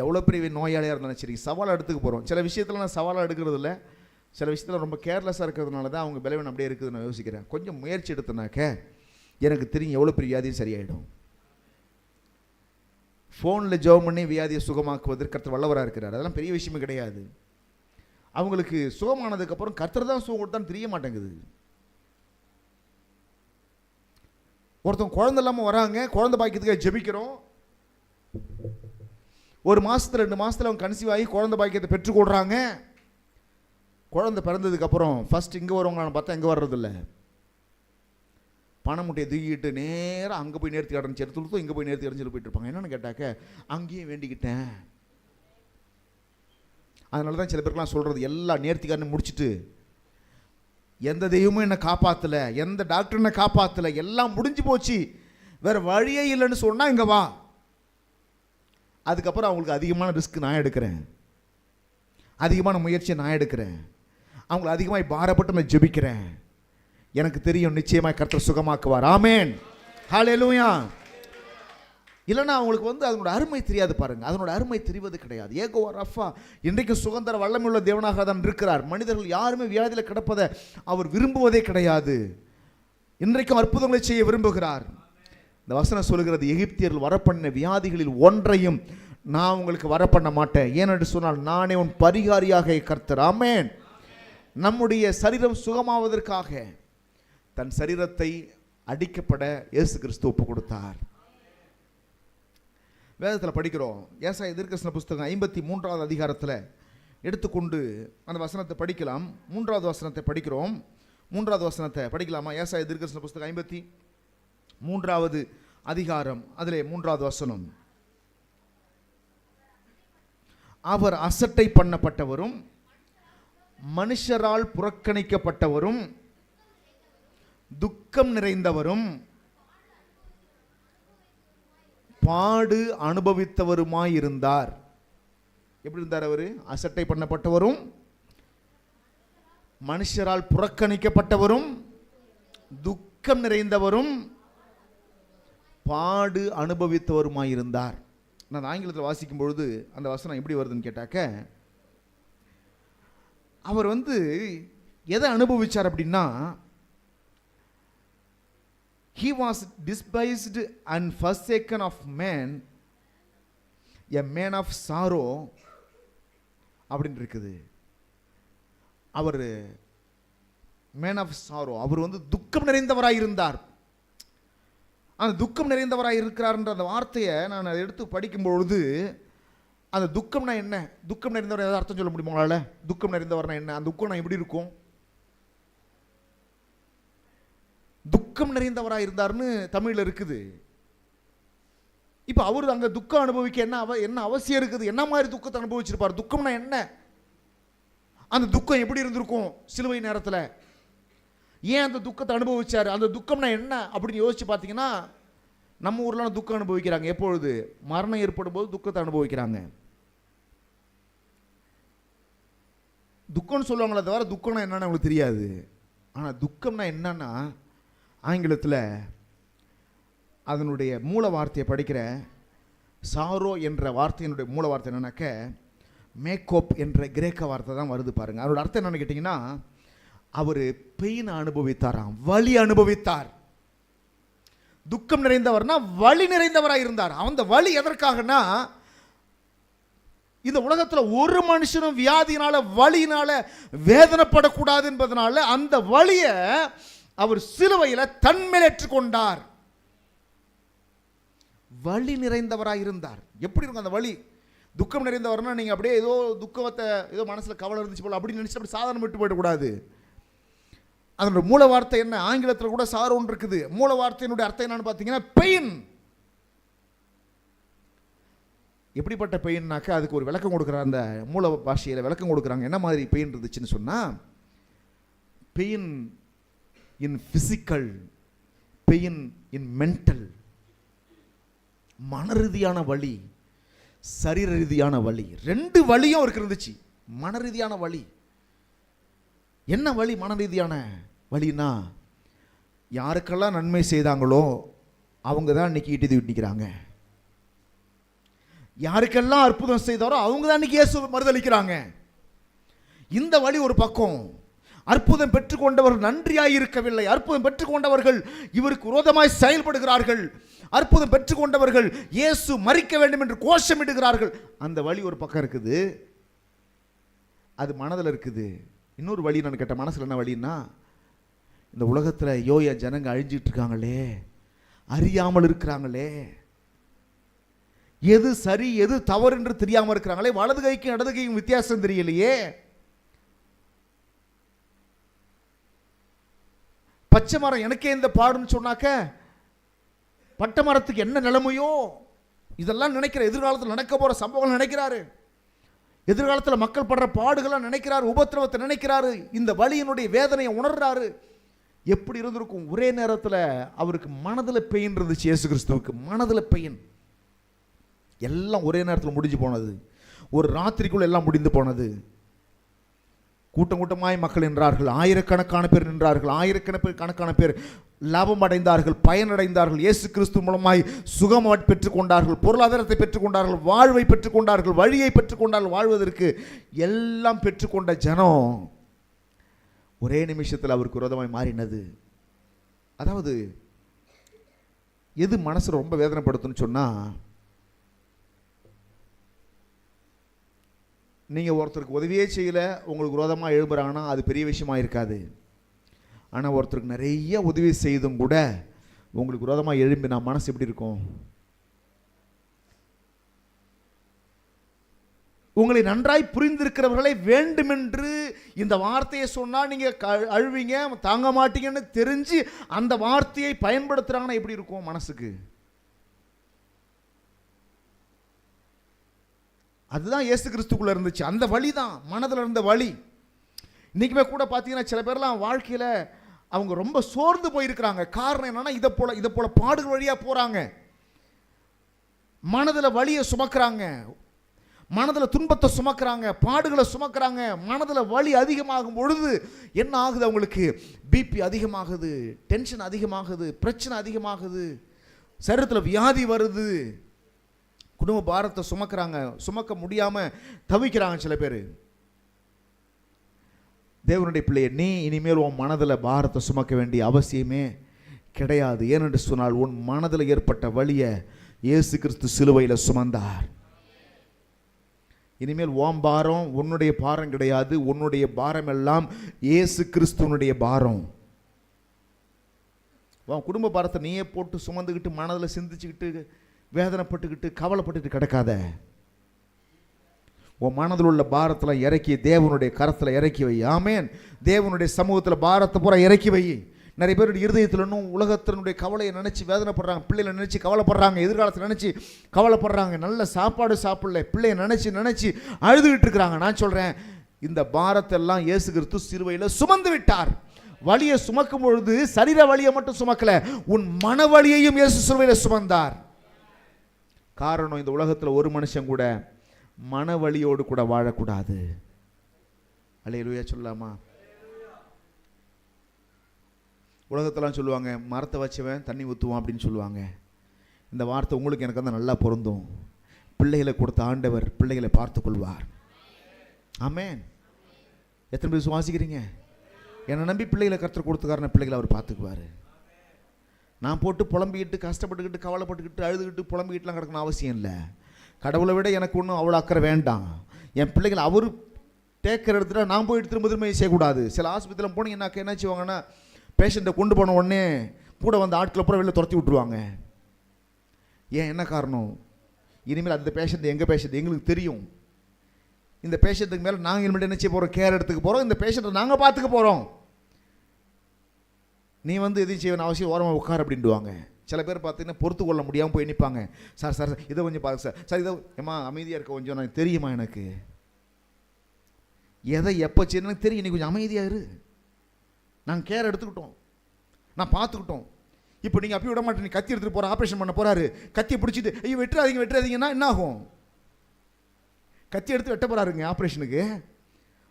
எவ்வளோ பெரிய நோயாளியாக இருந்தாலும் சரி, சவாலாக எடுத்துக்க போகிறோம். சில விஷயத்தில் நான் சவாலாக எடுக்கிறது இல்லை, சில விஷயத்தில் ரொம்ப கேர்லெஸ்ஸாக இருக்கிறதுனால தான் அவங்க பலவீனம் அப்படியே இருக்குதுன்னு நான் யோசிக்கிறேன். கொஞ்சம் முயற்சி எடுத்தனாக்க எனக்கு தெரியும் எவ்வளோ பெரிய வியாதியும் சரியாயிடும். ஃபோனில் ஜெபம் பண்ணி வியாதியை சுகமாக்குவதற்கு கர்த்தர் வல்லவராக இருக்கிறார். அதெல்லாம் பெரிய விஷயமே கிடையாது. அவங்களுக்கு சுகமானதுக்கப்புறம் கர்த்தர் தான் சுகம் கொடுத்தான்னு தெரிய மாட்டேங்குது. ஒருத்தவங்க குழந்தை இல்லாமல் வராங்க, குழந்தை பாக்கியத்துக்காக ஜெபிக்கிறோம். 1 மாதத்தில் 2 மாதத்தில் அவங்க கன்சீவ் ஆகி குழந்தை பாக்கியத்தை பெற்றுக்கொள்கிறாங்க. குழந்தை பிறந்ததுக்கப்புறம் ஃபஸ்ட் இங்கே வருவாங்களான்னு பார்த்தா இங்கே வர்றதில்லை. பண முட்டையை தூக்கிட்டு நேராக அங்கே போய் நேர்த்தி அடைஞ்சு எடுத்துருத்தோம், இங்கே போய் நேர்த்தி அடைஞ்சிட்டு போயிட்டு இருப்பாங்க. என்னென்னு கேட்டாக்க, அங்கேயும் வேண்டிக்கிட்டேன். அதனால தான் சில பேருக்குலாம் சொல்கிறது, எல்லா நேர்த்திக்காரன்னு முடிச்சுட்டு எந்த தெய்வமும் என்னை காப்பாற்றலை, எந்த டாக்டர் என்னை காப்பாற்றலை, எல்லாம் முடிஞ்சு போச்சு, வேறு வழியே இல்லைன்னு சொன்னால் இங்கே வா. அதுக்கப்புறம் அவங்களுக்கு அதிகமான ரிஸ்க் நான் எடுக்கிறேன், அதிகமான முயற்சியை நான் எடுக்கிறேன், அவங்களை அதிகமாக பாரப்பட்டு நான் ஜெபிக்கிறேன். எனக்கு தெரியும் நிச்சயமாக கர்த்தர் சுகமாக்குவார். ஆமென், ஹல்லேலூயா. இல்லைன்னா அவங்களுக்கு அதனோட அருமை தெரியாது. பாருங்க, அதனோட அருமை தெரிவது கிடையாது. ஏகோவா ரஃபா இன்றைக்கு சுகந்தர வல்லமையுள்ள தேவனாக தான் இருக்கிறார். மனிதர்கள் யாருமே வியாதியில் கிடப்பதை அவர் விரும்புவதே கிடையாது. இன்றைக்கும் அற்புதங்களை செய்ய விரும்புகிறார். இந்த வசனம் சொல்லுகிறது, எகிப்தியர்கள் வரப்பண்ணின வியாதிகளில் ஒன்றையும் நான் உங்களுக்கு வரப்பண்ண மாட்டேன், ஏனென்று சொன்னால் நானே உன் பரிகாரியாக கர்த்தர். ஆமென். நம்முடைய சரீரம் சுகமாவதற்காக தன் சரீரத்தை அடிக்கப்பட இயேசு கிறிஸ்து ஒப்பு கொடுத்தார். வேதத்தில் படிக்கிறோம், ஏசாயா தீர்க்கதரிசன புஸ்தகம் 53வது அதிகாரத்தில் எடுத்துக்கொண்டு அந்த வசனத்தை படிக்கலாம். 3வது வசனத்தை படிக்கிறோம். 3வது வசனத்தை படிக்கலாமா? ஏசாயா தீர்க்கதரிசன புஸ்தகம் 53வது அதிகாரம், அதிலே 3வது வசனம். அவர் அசட்டை பண்ணப்பட்டவரும் மனுஷரால் புறக்கணிக்கப்பட்டவரும் துக்கம் நிறைந்தவரும் பாடு அனுபவித்தவருமாயிருந்தார். எப்படி இருந்தார் அவரு? அசட்டை பண்ணப்பட்டவரும் மனுஷரால் புறக்கணிக்கப்பட்டவரும் துக்கம் நிறைந்தவரும் பாடு அனுபவித்தவருமாயிருந்தார். நான் ஆங்கிலத்தில் வாசிக்கும் பொழுது அந்த வசனம் எப்படி வருதுன்னு கேட்டாக்க, அவர் எதை அனுபவிச்சார் அப்படின்னா, he was despised and forsaken of man, a man of sorrow அப்படின்னு இருக்குது. அவர் மேன் ஆஃப் சாரோ. அவர் வந்து துக்கம் நிறைந்தவராய் இருந்தார். அந்த துக்கம் நிறைந்தவராய் இருக்கிறார்ன்ற அந்த வார்த்தையை நான் அதை எடுத்து படிக்கும்பொழுது, அந்த துக்கம்னா என்ன, துக்கம் நிறைந்தவர் ஏதாவது அர்த்தம் சொல்ல முடியுமா உங்களால்? துக்கம் நிறைந்தவர்னா என்ன, அந்த துக்கம் நான் எப்படி இருக்கும்? துக்கம் நிறைந்தவராக இருந்தார்னு தமிழில் இருக்குது. இப்போ அவர் அங்கே துக்கம் அனுபவிக்க என்ன அவசியம் இருக்குது? என்ன மாதிரி துக்கத்தை அனுபவிச்சிருப்பார்? துக்கம்னா என்ன, அந்த துக்கம் எப்படி இருந்திருக்கும் சிலுவை நேரத்தில்? ஏன் அந்த துக்கத்தை அனுபவிச்சார்? அந்த துக்கம்னா என்ன அப்படின்னு யோசிச்சு பார்த்தீங்கன்னா, நம்ம ஊர்லாம் துக்கம் அனுபவிக்கிறாங்க. எப்பொழுது மரணம் ஏற்படும் போது துக்கத்தை அனுபவிக்கிறாங்க. துக்கம்னு சொல்லுவாங்களே தவிர துக்கம்னா என்னன்னு அவங்களுக்கு தெரியாது. ஆனால் துக்கம்னா என்னன்னா, ஆங்கிலத்தில் அதனுடைய மூல வார்த்தையை படிக்கிற சாரோ என்ற வார்த்தையினுடைய மூல வார்த்தை என்னன்னாக்க மேக்கோப் என்ற கிரேக்க வார்த்தை தான் வருது பாருங்க. அதோட அர்த்தம் என்னன்னு கேட்டிங்கன்னா, அவர் பெயின் அனுபவித்தாராம், வலி அனுபவித்தார். துக்கம் நிறைந்தவர்னா வலி நிறைந்தவராக இருந்தார். அந்த வலி எதற்காகனா, இந்த உலகத்தில் ஒரு மனுஷனும் வியாதியினால வலியினால வேதனைப்படக்கூடாது என்பதனால அந்த வலியை அவர் சிலுவையில் தன்மேல் ஏற்றுக்கொண்டார். வலி நிறைந்தவராக இருந்தார். எப்படி இருக்கும் அந்த வலி? துக்கம் நிறைந்தவர்னா நீங்கள் அப்படியே ஏதோ துக்கத்தை ஏதோ மனசில் கவலை இருந்துச்சு போல அப்படின்னு நினச்சி அப்படி சாதாரண விட்டு போயிடக்கூடாது. அதனுடைய மூல வார்த்தை என்ன? ஆங்கிலத்தில் கூட சாரோன்னு இருக்குது. மூல வார்த்தையினுடைய அர்த்தம் என்னன்னு பார்த்தீங்கன்னா பெயின். எப்படிப்பட்ட பெயின்னாக்கா அதுக்கு ஒரு விளக்கம் கொடுக்குறாங்க. அந்த மூல பாஷையில் விளக்கம் கொடுக்குறாங்க என்ன மாதிரி பெயின் இருந்துச்சுன்னு சொன்னால், பெயின் இன் பிசிக்கல், பெயின் இன் மென்டல். மன ரீதியான வலி, சரீர ரீதியான வலி, ரெண்டு வலியும் அவருக்கு இருந்துச்சு. மன ரீதியான வலி என்ன வலி? மன ரீதியான வலினா, யாருக்கெல்லாம் நன்மை செய்தாங்களோ அவங்க தான் இன்னைக்கு ஈட்டி விட்டிக்கிறாங்க. யாருக்கெல்லாம் அற்புதம் செய்தாரோ அவங்க தான் இன்னைக்கு இயேசு மறுதளிக்கிறாங்க. இந்த வலி ஒரு பக்கம். அற்புதம் பெற்றுக்கொண்டவர்கள் நன்றியாய் இருக்கவில்லை. அற்புதம் பெற்றுக்கொண்டவர்கள் இவருக்கு விரோதமாய் செயல்படுகிறார்கள். அற்புதம் பெற்றுக்கொண்டவர்கள் இயேசு மரிக்க வேண்டும் என்று கோஷமிடுகிறார்கள். அந்த வலி ஒரு பக்கம் இருக்குது, அது மனதில் இருக்குது. இன்னொரு வழி நான் கேட்ட மனசில் என்ன வழின்னா, இந்த உலகத்தில் யோயா ஜனங்க அழிஞ்சிட்டு இருக்காங்களே, அறியாமல் இருக்கிறாங்களே, எது சரி எது தவறு என்று தெரியாமல் இருக்கிறாங்களே, வலது கைக்கும் இடது கைக்கும் வித்தியாசம் தெரியலையே, பச்சை மரம் எனக்கே இந்த பாடுன்னு சொன்னாக்க பட்டை மரத்துக்கு என்ன நிலைமையோ இதெல்லாம் நினைக்கிற, எதிர்காலத்தில் நடக்க போற சம்பவங்கள் நினைக்கிறாரு, எதிர்காலத்தில் மக்கள் படுற பாடுகளை நினைக்கிறாரு, உபத்திரவத்தை நினைக்கிறாரு, இந்த வலியினுடைய வேதனையை உணர்றாரு. எப்படி இருந்திருக்கும்? ஒரே நேரத்தில் அவருக்கு மனதில் பெயின் இருந்துச்சு. இயேசு கிறிஸ்துவுக்கு மனதில் பெயின். எல்லாம் ஒரே நேரத்தில் முடிஞ்சு போனது. ஒரு ராத்திரிக்குள்ள எல்லாம் முடிந்து போனது. கூட்டம் கூட்டமாய் மக்கள் நின்றார்கள். ஆயிரக்கணக்கான பேர் நின்றார்கள். ஆயிரக்கணக்கான பேர் லாபம் அடைந்தார்கள், பயனடைந்தார்கள். இயேசு கிறிஸ்து மூலமாய் சுகம் பெற்றுக்கொண்டார்கள், பொருளாதாரத்தை பெற்றுக்கொண்டார்கள், வாழ்வை பெற்றுக்கொண்டார்கள், வழியை பெற்றுக்கொண்டார்கள். வாழ்வதற்கு எல்லாம் பெற்றுக்கொண்ட ஜனம் ஒரே நிமிஷத்தில் அவருக்கு விரோதமாய் மாறினது. அதாவது எது மனசு ரொம்ப வேதனைப்படுத்துன்னு சொன்னால், நீங்கள் ஒருத்தருக்கு உதவியே செய்யலை, உங்களுக்கு விரோதமாக எழும்புறாங்கன்னா அது பெரிய விஷயமா இருக்காது. ஆனால் ஒருத்தருக்கு நிறைய உதவி செய்தும் கூட உங்களுக்கு விரோதமாக எழும்பினா மனசு எப்படி இருக்கும்? உங்களை நன்றாய் புரிந்திருக்கிறவர்களை வேண்டுமென்று இந்த வார்த்தையை சொன்னால் நீங்கள் அழுவீங்க, தாங்க மாட்டீங்கன்னு தெரிஞ்சு அந்த வார்த்தையை பயன்படுத்துகிறாங்கன்னா எப்படி இருக்கும் மனசுக்கு? அதுதான் இயேசு கிறிஸ்துக்குள்ள இருந்துச்சு. அந்த வலி தான் மனதில் இருந்த வலி. இன்றைக்குமே கூட பார்த்தீங்கன்னா சில பேர்லாம் வாழ்க்கையில் அவங்க ரொம்ப சோர்ந்து போயிருக்கிறாங்க. காரணம் என்னன்னா, இதை போல பாடுகள் வழியாக போகிறாங்க, மனதில் வலியை சுமக்கிறாங்க, மனதில் துன்பத்தை சுமக்கிறாங்க, பாடுகளை சுமக்கிறாங்க. மனதில் வலி அதிகமாகும் பொழுது என்ன ஆகுது? அவங்களுக்கு பிபி அதிகமாகுது, டென்ஷன் அதிகமாகுது, பிரச்சனை அதிகமாகுது, சரீரத்தில் வியாதி வருது, குடும்ப பாரத்தை சுமக்கிறாங்க, சுமக்க முடியாமல் தவிக்கிறாங்க சில பேர். தேவனுடைய பிள்ளையை, நீ இனிமேல் உன் மனதில் பாரத்தை சுமக்க வேண்டிய அவசியமே கிடையாது. ஏனென்று சொன்னால் உன் மனதில் ஏற்பட்ட வலியை இயேசு கிறிஸ்து சிலுவையில் சுமந்தார். இனிமேல் ஓம் பாரம் உன்னுடைய பாரம் கிடையாது. உன்னுடைய பாரம் எல்லாம் இயேசு கிறிஸ்துவனுடைய பாரம். உன் குடும்ப பாரத்தை நீயே போட்டு சுமந்துக்கிட்டு மனதில் சிந்திச்சுக்கிட்டு வேதனைப்பட்டுக்கிட்டு கவலைப்பட்டுக்கிட்டு கிடக்காத. உன் மனதில் உள்ள பாரத்தில் இறக்கி தேவனுடைய கரத்தில் இறக்கி வை. ஆமேன். தேவனுடைய சமூகத்தில் பாரத்தை பூரா இறக்கி வை. நிறைய பேருடைய இருதயத்தில் இன்னும் உலகத்தினுடைய கவலையை நினச்சி வேதனைப்படுறாங்க, பிள்ளைகளை நினச்சி கவலைப்படுறாங்க, எதிர்காலத்தை நினச்சி கவலைப்படுறாங்க, நல்ல சாப்பாடு சாப்பிடல பிள்ளையை நினச்சி அழுதுகிட்டு இருக்கிறாங்க. நான் சொல்கிறேன், இந்த பாரத்தெல்லாம் இயேசு கிறிஸ்து சிலுவையில் சுமந்து விட்டார். வலியை சுமக்கும் பொழுது சரீர வலியை மட்டும் சுமக்கல, உன் மன வலியையும் இயேசு சிலுவையில் சுமந்தார். காரணம், இந்த உலகத்தில் ஒரு மனுஷன் கூட மன வலியோடு கூட வாழக்கூடாது. அல்லேலூயா சொல்லலாமா? உலகத்தெல்லாம் சொல்லுவாங்க, மரத்தை வச்சவன் தண்ணி ஊற்றுவான் அப்படின்னு சொல்லுவாங்க. இந்த வார்த்தை உங்களுக்கு எனக்கு வந்து நல்லா பொருந்தும். பிள்ளைகளை கொடுத்த ஆண்டவர் பிள்ளைகளை பார்த்து கொள்வார். ஆமேன். எத்தனை பேர் சுவாசிக்கிறீங்க? என்னை நம்பி பிள்ளைகளை கர்த்தர் கொடுத்துக்காரன பிள்ளைகளை அவர் பார்த்துக்குவார். நான் போட்டு புலம்பிக்கிட்டு கஷ்டப்பட்டுக்கிட்டு கவலைப்பட்டுக்கிட்டு அழுதுகிட்டு புலம்பிக்கிட்டுலாம் கிடக்கணும் அவசியம் இல்லை. கடவுளை விட எனக்கு ஒன்றும் அவ்வளோ அக்கறை வேண்டாம். என் பிள்ளைகளை அவர் டேக்கர் எடுத்துகிட்டா நான் போயிட்டு திரும்ப செய்யக்கூடாது. சில ஆஸ்பத்திரியில் போனீங்கன்னாக்க என்ன செய்வாங்கன்னா, பேஷண்ட்டை கொண்டு போன உடனே கூட வந்து ஆட்களை பூரா வெளில துரத்தி விட்டுருவாங்க. ஏன், என்ன காரணம்? இனிமேல் அந்த பேஷண்ட் எங்கள் பேஷண்ட் எங்களுக்கு தெரியும். இந்த பேஷண்ட்டுக்கு மேலே நாங்கள் இனிமேல் என்ன செய்ய போகிறோம்? கேர் எடுத்துக்க போகிறோம். இந்த பேஷண்ட்டை நாங்கள் பார்த்துக்க போகிறோம். நீ வந்து எதையும் செய்யணும் அவசியம், ஓரமாக உட்கார் அப்படின்டுவாங்க. சில பேர் பார்த்தீங்கன்னா பொறுத்து கொள்ள முடியாமல் போய் நிற்பாங்க. சார் சார் இதை கொஞ்சம் பாருங்க சார், சார் இதை ஏமா அமைதியாக இருக்க கொஞ்சம், எனக்கு தெரியுமா, எனக்கு எதை எப்போ செய்யணும்னு தெரியும், நீ கொஞ்சம் அமைதியாக இரு. நாங்கள் கேர் எடுத்துக்கிட்டோம், நான் பார்த்துக்கிட்டோம். இப்போ நீங்கள் அப்படி விட மாட்டேன், நீ கத்தி எடுத்துகிட்டு போகிற, ஆப்ரேஷன் பண்ண போகிறாரு, கத்தியை பிடிச்சிட்டு ஐயோ வெட்டுறாதீங்கன்னா என்ன ஆகும்? கத்தி எடுத்து வெட்ட போகிறாருங்க ஆப்ரேஷனுக்கு.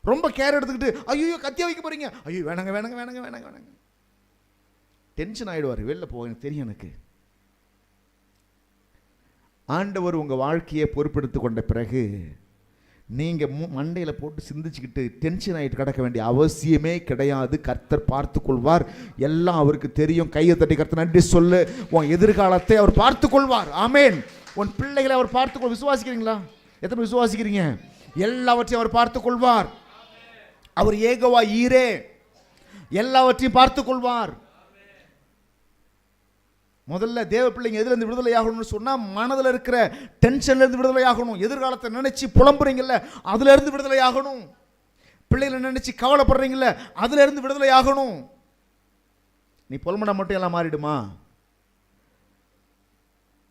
ரொம்ப கேர் எடுத்துக்கிட்டு ஐயோ கத்தியை வைக்க போகிறீங்க, ஐயோ வேணாங்க டென்ஷன் ஆகிடுவார். வெளில போ, எனக்கு தெரியும். எனக்கு ஆண்டவர் உங்கள் வாழ்க்கையை பொறுப்பெடுத்து கொண்ட பிறகு நீங்கள் மண்டையில் போட்டு சிந்திச்சுக்கிட்டு டென்ஷன் ஆகிட்டு கிடக்க வேண்டிய அவசியமே கிடையாது. கர்த்தர் பார்த்து கொள்வார். எல்லாம் அவருக்கு தெரியும். கையை தட்டி கர்த்தர் நன்றி சொல்லு. உன் எதிர்காலத்தை அவர் பார்த்து கொள்வார். ஆமேன். உன் பிள்ளைகளை அவர் பார்த்துக்கொள். விசுவாசிக்கிறீங்களா? எத்தனை விசுவாசிக்கிறீங்க? எல்லாவற்றையும் அவர் பார்த்து கொள்வார். அவர் ஏகவா ஈரே, எல்லாவற்றையும் பார்த்து கொள்வார். முதல்ல தேவ பிள்ளைங்க எதிலிருந்து விடுதலை ஆகணும்னு சொன்னால் மனதில் இருக்கிற டென்ஷன்லேருந்து விடுதலை ஆகணும். எதிர்காலத்தை நினச்சி புலம்புறீங்கல்ல, அதுலேருந்து விடுதலை ஆகணும். பிள்ளைகளை நினச்சி கவலைப்படுறீங்கல்ல, அதுலேருந்து விடுதலை ஆகணும். நீ புலம்புனா மட்டும் எல்லாம் மாறிடுமா?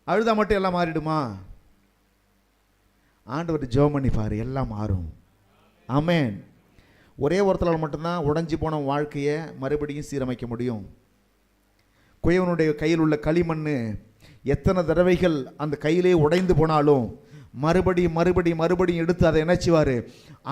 அழுதா மட்டும் எல்லாம் மாறிடுமா? ஆண்டவர் ஜெபம் பண்ணி பாரு, எல்லாம் மாறும். ஆமேன். ஒரே ஒருத்தரால் மட்டும்தான் உடைஞ்சி போன வாழ்க்கையை மறுபடியும் சீரமைக்க முடியும். குயவனுடைய கையில் உள்ள களிமண் எத்தனை தடவைகள் அந்த கையிலே உடைந்து போனாலும் மறுபடியும் எடுத்து அதை நினைச்சுவார்.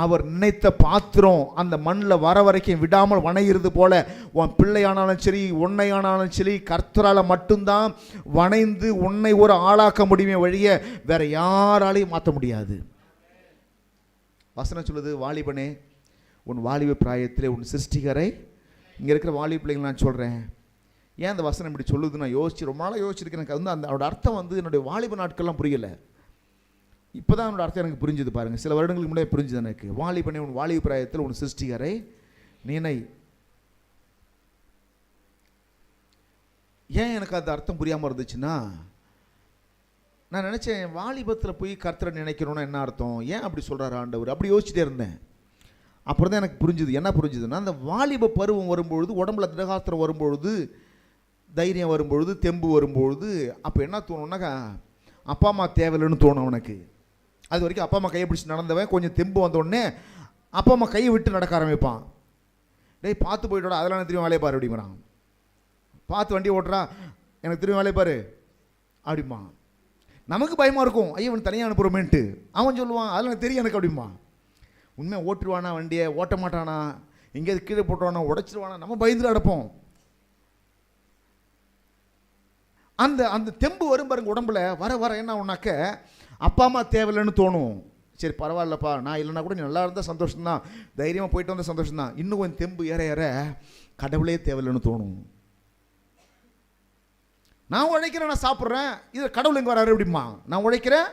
அவர் நினைத்த பாத்திரம் அந்த மண்ணில் வர வரைக்கும் விடாமல் வணையிறது போல உன் பிள்ளையானாலும் சரி, உன்னையானாலும் சரி, கர்த்தரால் மட்டும்தான் வணைந்து உன்னை ஒரு ஆளாக்க முடியுமே வழிய வேற யாராலையும் மாற்ற முடியாது. வசனம் சொல்லுது, வாலிபனே உன் வாலிப பிராயத்திலே உன் சிருஷ்டிகரை. இங்கே இருக்கிற வாலிப பிள்ளைங்க நான் சொல்கிறேன், ஏன் அந்த வசனம் இப்படி சொல்லுது நான் ரொம்ப நாளாக யோசிச்சிருக்கேன். எனக்கு வந்து அதோட அர்த்தம் வந்து என்னுடைய வாலிப நாட்கள்லாம் புரியலை. இப்போ தான் என்னோட அர்த்தம் எனக்கு புரிஞ்சுது பாருங்கள். சில வருடங்களுக்கு முன்னாடி புரிஞ்சுது எனக்கு. வாலிபனே உன் வாலிப பிராயத்தில் உன் சிருஷ்டிகரை நினை. ஏன் எனக்கு அந்த அர்த்தம் புரியாமல் இருந்துச்சுன்னா, நான் நினச்சேன் வாலிபத்தில் போய் கர்த்தரை நினைக்கணும்னா என்ன அர்த்தம், ஏன் அப்படி சொல்கிறார் ஆண்டவர், அப்படி யோசிச்சுட்டே இருந்தேன். அப்புறம் தான் எனக்கு புரிஞ்சுது. என்ன புரிஞ்சுதுன்னா, அந்த வாலிப பருவம் வரும்பொழுது, உடம்புல திடகாத்திரம் வரும்பொழுது, தைரியம் வரும்பொழுது, தெம்பு வரும்பொழுது, அப்போ என்ன தோணும்னாக்கா அப்பா அம்மா தேவையில்லைன்னு தோணும் அவனுக்கு. அது வரைக்கும் அப்பா அம்மா கையை பிடிச்சி நடந்தவன் கொஞ்சம் தெம்பு வந்தோடனே அப்பா அம்மா கையை விட்டு நடக்க ஆரம்பிப்பான். டேய் பார்த்து போயிட்டோட, அதெல்லாம் எனக்கு திரும்ப வேலையை பாரு அப்படிங்கிறான். பார்த்து வண்டி ஓட்டுறான், எனக்கு திரும்ப வேலையை பாரு அப்படிமா. நமக்கு பயமாக இருக்கும், ஐயோ அவன் தனியாக அனுப்புகிறோமேன்ட்டு. அவன் சொல்லுவான், அதெல்லாம் எனக்கு தெரியும் எனக்கு அப்படிமா. உண்மையாக ஓட்டுருவானா வண்டியை, ஓட்ட மாட்டானா, எங்கேயாவது கீழே போட்டுருவானா, உடைச்சிருவானா, நம்ம பயந்துட்டு அடப்போம். அந்த அந்த தெம்பு வரும் பாருங்க உடம்புல, வர என்ன ஆகுனாக்க அப்பா அம்மா தேவையில்லைன்னு தோணும். சரி பரவாயில்லப்பா, நான் இல்லைன்னா கூட நீ நல்லா இருந்தால் சந்தோஷம்தான், தைரியமாக போயிட்டு வந்தால் சந்தோஷம்தான். இன்னும் கொஞ்சம் தெம்பு ஏற கடவுளே தேவையில்லைன்னு தோணும். நான் உழைக்கிறேன், நான் சாப்பிட்றேன், இது கடவுள் எங்கே வராரு அப்படிமா. நான் உழைக்கிறேன்,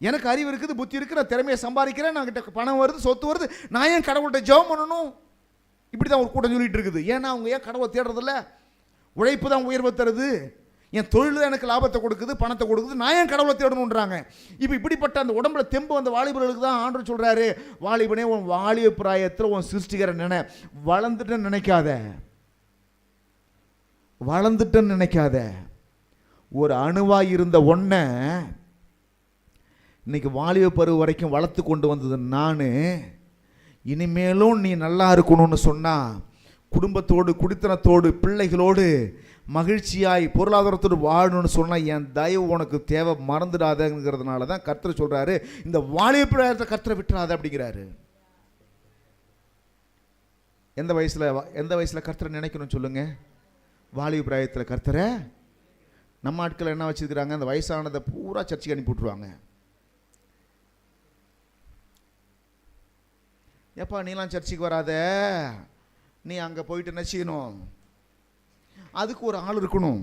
எனக்கு அறிவு இருக்குது, புத்தி இருக்குது, நான் திறமையை சம்பாதிக்கிறேன், நான் கிட்ட பணம் வருது, சொத்து வருது, நான் ஏன் கடவுள்கிட்ட ஜெபம் பண்ணணும்? இப்படி தான் ஒரு கூட்டம் சொல்லிட்டு இருக்குது. ஏன்னா அவங்க ஏன் கடவுளை தேடுறதில்ல? உழைப்பு தான் உயர்வை தருது, என் தொழில் தான் எனக்கு லாபத்தை கொடுக்குது, பணத்தை கொடுக்குது, நான் ஏன் கடவுளை தேடணுன்றாங்க. இப்போ இப்படிப்பட்ட அந்த உடம்புல தெம்பு அந்த வாலிபர்களுக்கு தான் ஆண்டவர் சொல்கிறாரு, வாலிபனே உன் வாலிப பிராயத்தில் உன் சிருஷ்டிக்கிற வளர்ந்துட்டேன்னு நினைக்காத, வளர்ந்துட்டேன்னு நினைக்காத. ஒரு அணுவாக இருந்த ஒன்றை இன்னைக்கு வாலிப பருவம் வரைக்கும் வளர்த்து கொண்டு வந்தது நான். இனிமேலும் நீ நல்லா இருக்கணும்னு சொன்னால், குடும்பத்தோடு குடித்தனத்தோடு பிள்ளைகளோடு மகிழ்ச்சியாய் பொருளாதாரத்தோடு வாழணும்னு சொன்னால் என் தயவு உனக்கு தேவை, மறந்துடாதங்கிறதுனால தான் கர்த்தர் சொல்கிறாரு, இந்த வாலிப பிராயத்தை கர்த்தரை விட்டுறாத அப்படிங்கிறாரு. எந்த வயசில் கர்த்தரை நினைக்கணும் சொல்லுங்க? வாலிப பிராயத்தில் கர்த்தரை. நம்ம ஆட்கள் என்ன வச்சுருக்கிறாங்க, அந்த வயசானதை பூரா சர்ச்சைக்கு அனுப்பி விட்ருவாங்க. எப்பா நீலாம் சர்ச்சைக்கு வராத, நீ அங்கே போயிட்டு என்ன செய்யணும், அதுக்கு ஒரு ஆள் இருக்கணும்.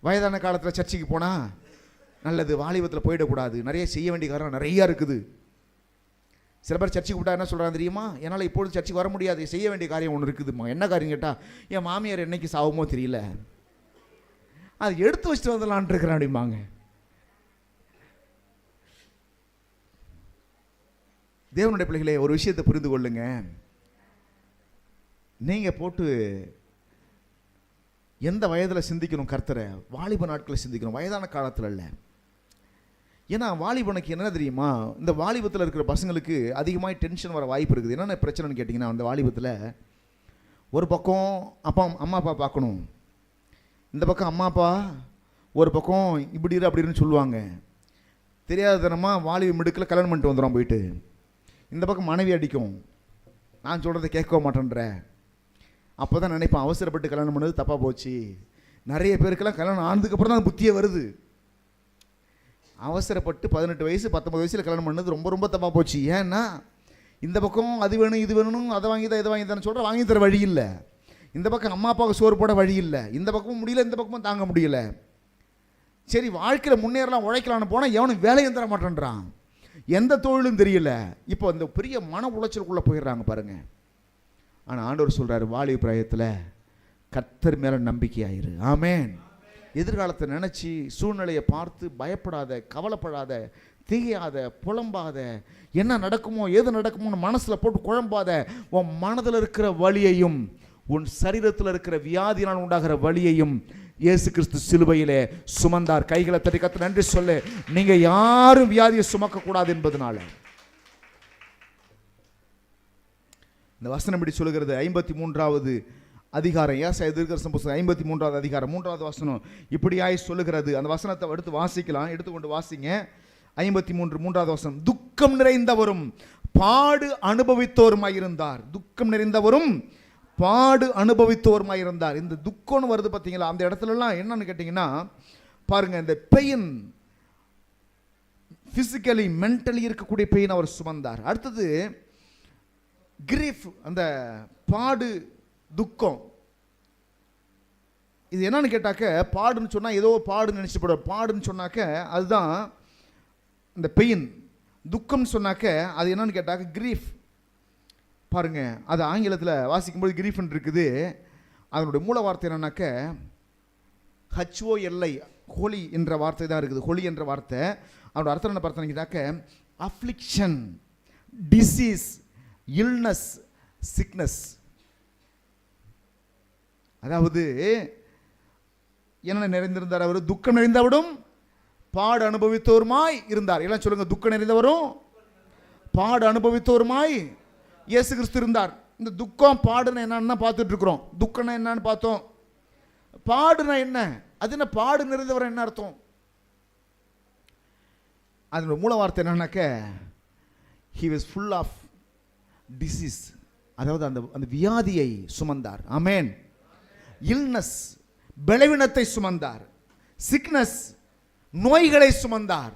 வயதான காலத்தில் சர்ச்சைக்கு போனால் நல்லது, வாலிபத்தில் போயிடக்கூடாது, நிறைய செய்ய வேண்டிய காரணம் நிறையா இருக்குது. சில பேர் சர்ச்சைக்கு விட்டா என்ன சொல்கிறாங்க தெரியுமா, என்னால் இப்பொழுது சர்ச்சைக்கு வர முடியாது, செய்ய வேண்டிய காரியம் ஒன்று இருக்குதுமா. என்ன காரியம் கேட்டால், என் மாமியார் என்னைக்கு சாவுமோ தெரியல, அதை எடுத்து வச்சுட்டு வந்துடலான் இருக்கிறேன் அப்படிம்பாங்க. தேவனுடைய பிள்ளைகளே, ஒரு விஷயத்தை புரிந்து கொள்ளுங்க. நீங்கள் போட்டு எந்த வயதில் சிந்திக்கணும் கர்த்தரை? வாலிப நாட்களில் சிந்திக்கணும், வயதான காலத்தில் இல்லை. ஏன்னா வாலிபனுக்கு என்ன தெரியுமா, இந்த வாலிபத்தில் இருக்கிற பசங்களுக்கு அதிகமாக டென்ஷன் வர வாய்ப்பு இருக்குது. என்னென்ன பிரச்சனைன்னு கேட்டிங்கன்னா, அந்த வாலிபத்தில் ஒரு பக்கம் அம்மா அப்பா பார்க்கணும், இந்த பக்கம் அம்மா அப்பா ஒரு பக்கம் இப்படி இரு அப்படின்னு சொல்லுவாங்க. தெரியாதனமாக வாலிப மிடுக்கில் கல்யாணம் பண்ணிட்டு வந்துடும் போயிட்டு. இந்த பக்கம் மனைவி அடிக்கும், நான் சொல்கிறத கேட்க மாட்டேன்ற. அப்போ தான் நினைப்பேன், அவசரப்பட்டு கல்யாணம் பண்ணது தப்பாக போச்சு. நிறைய பேருக்கெல்லாம் கல்யாணம் ஆனதுக்கப்புறம் தான் புத்தியே வருது. அவசரப்பட்டு 18 வயசு 19 வயசில் கல்யாணம் பண்ணது ரொம்ப ரொம்ப தப்பாக போச்சு. ஏன்னா இந்த பக்கம் அது வேணும் இது வேணும், அதை வாங்கி தான் இதை வாங்கி தானே சொல்கிற, வாங்கி தர வழி இல்லை. இந்த பக்கம் அம்மா அப்பாவுக்கு சோறு போட வழி இல்லை, இந்த பக்கமும் முடியல, இந்த பக்கமும் தாங்க முடியல. சரி வாழ்க்கையில் முன்னேறலாம் உழைக்கலான்னு போனால் எவனும் வேலையும் தர மாட்டேன்றான், எந்த தொழிலும் தெரியல. இப்போ இந்த பெரிய மன உளைச்சலுக்குள்ளே போயிடுறாங்க பாருங்கள். ஆனால் ஆண்டவர் சொல்கிறார், வாலிப பிராயத்தில் கர்த்தர் மேலே நம்பிக்கையாயிரு. ஆமேன். எதிர்காலத்தை நினச்சி சூழ்நிலையை பார்த்து பயப்படாத, கவலைப்படாத, திகையாத, புலம்பாத, என்ன நடக்குமோ ஏது நடக்குமோன்னு மனசில் போட்டு குழம்பாத. உன் மனதில் இருக்கிற வலியையும் உன் சரீரத்தில் இருக்கிற வியாதியினால் உண்டாகிற வலியையும் இயேசு கிறிஸ்து சிலுவையிலே சுமந்தார். கைகளை தட்டி கர்த்தர் நன்றி சொல்லு. நீங்கள் யாரும் வியாதியை சுமக்கக்கூடாது என்பதனால. இந்த வசனம் இப்படி சொல்லுகிறது. 53வது அதிகாரம், ஏசாயா தீர்க்கதரிசன புத்தகம் 53வது அதிகாரம் 3வது வசனம் இப்படியாய் சொல்லுகிறது. அந்த வசனத்தை எடுத்து வாசிக்கலாம், எடுத்துக்கொண்டு வாசிங்க. 53 3வது வசனம், துக்கம் நிறைந்தவரும் பாடு அனுபவித்தோருமாயிருந்தார். துக்கம் நிறைந்தவரும் பாடு அனுபவித்தோருமாயிருந்தார். இந்த துக்கம்னு வருது பார்த்தீங்களா, அந்த இடத்துலலாம் என்னன்னு கேட்டிங்கன்னா பாருங்க, இந்த பெயின் ஃபிசிக்கலி மென்டலி இருக்கக்கூடிய பெயின் அவர் சுமந்தார். அடுத்தது கிரீஃப், அந்த பாடு துக்கம். இது என்னன்னு கேட்டாக்க, பாடுன்னு சொன்னால் ஏதோ பாடுன்னு நினச்சி போட, பாடுன்னு சொன்னாக்க அதுதான் இந்த பெயின். துக்கம்னு சொன்னாக்க அது என்னன்னு கேட்டாக்க கிரீஃப். பாருங்க, அது ஆங்கிலத்தில் வாசிக்கும்போது கிரீஃப்னு இருக்குது. அதனுடைய மூல வார்த்தை என்னன்னாக்க HOLI, ஹோலி என்ற வார்த்தை தான் இருக்குது. ஹோலி என்ற வார்த்தை அதோட அர்த்தம் என்ன பார்த்தோன்னு கேட்டாக்க, அஃப்ளிக்ஷன், டிசீஸ், இல்னஸ், சிக்னஸ். அதாவது என்ன நிறைந்திருந்தார் அவர்? துக்கம் நிறைந்தவரும் பாடு அனுபவித்தோருமாய் இருந்தார். எல்லாம் சொல்லுங்க, துக்கம் நிறைந்தவரும் பாடு அனுபவித்தோருமாய் இயேசு கிறிஸ்து இருந்தார். இந்த துக்கம் பாடுனா என்னன்னு பார்த்துட்டு இருக்கிறோம். துக்கம்னா என்னன்னு பார்த்தோம், பாடுனா என்ன, அது என்ன, பாடு நிறைந்தவர் என்ன அர்த்தம்? அதனோட மூல வார்த்தை என்னன்னாக்க, he was full of disease, அதாவது அந்த வியாதியை சுமந்தார். ஆமென். இல்னஸ், பலவீனத்தை சுமந்தார், சிக்னஸ் நோய்களை சுமந்தார்.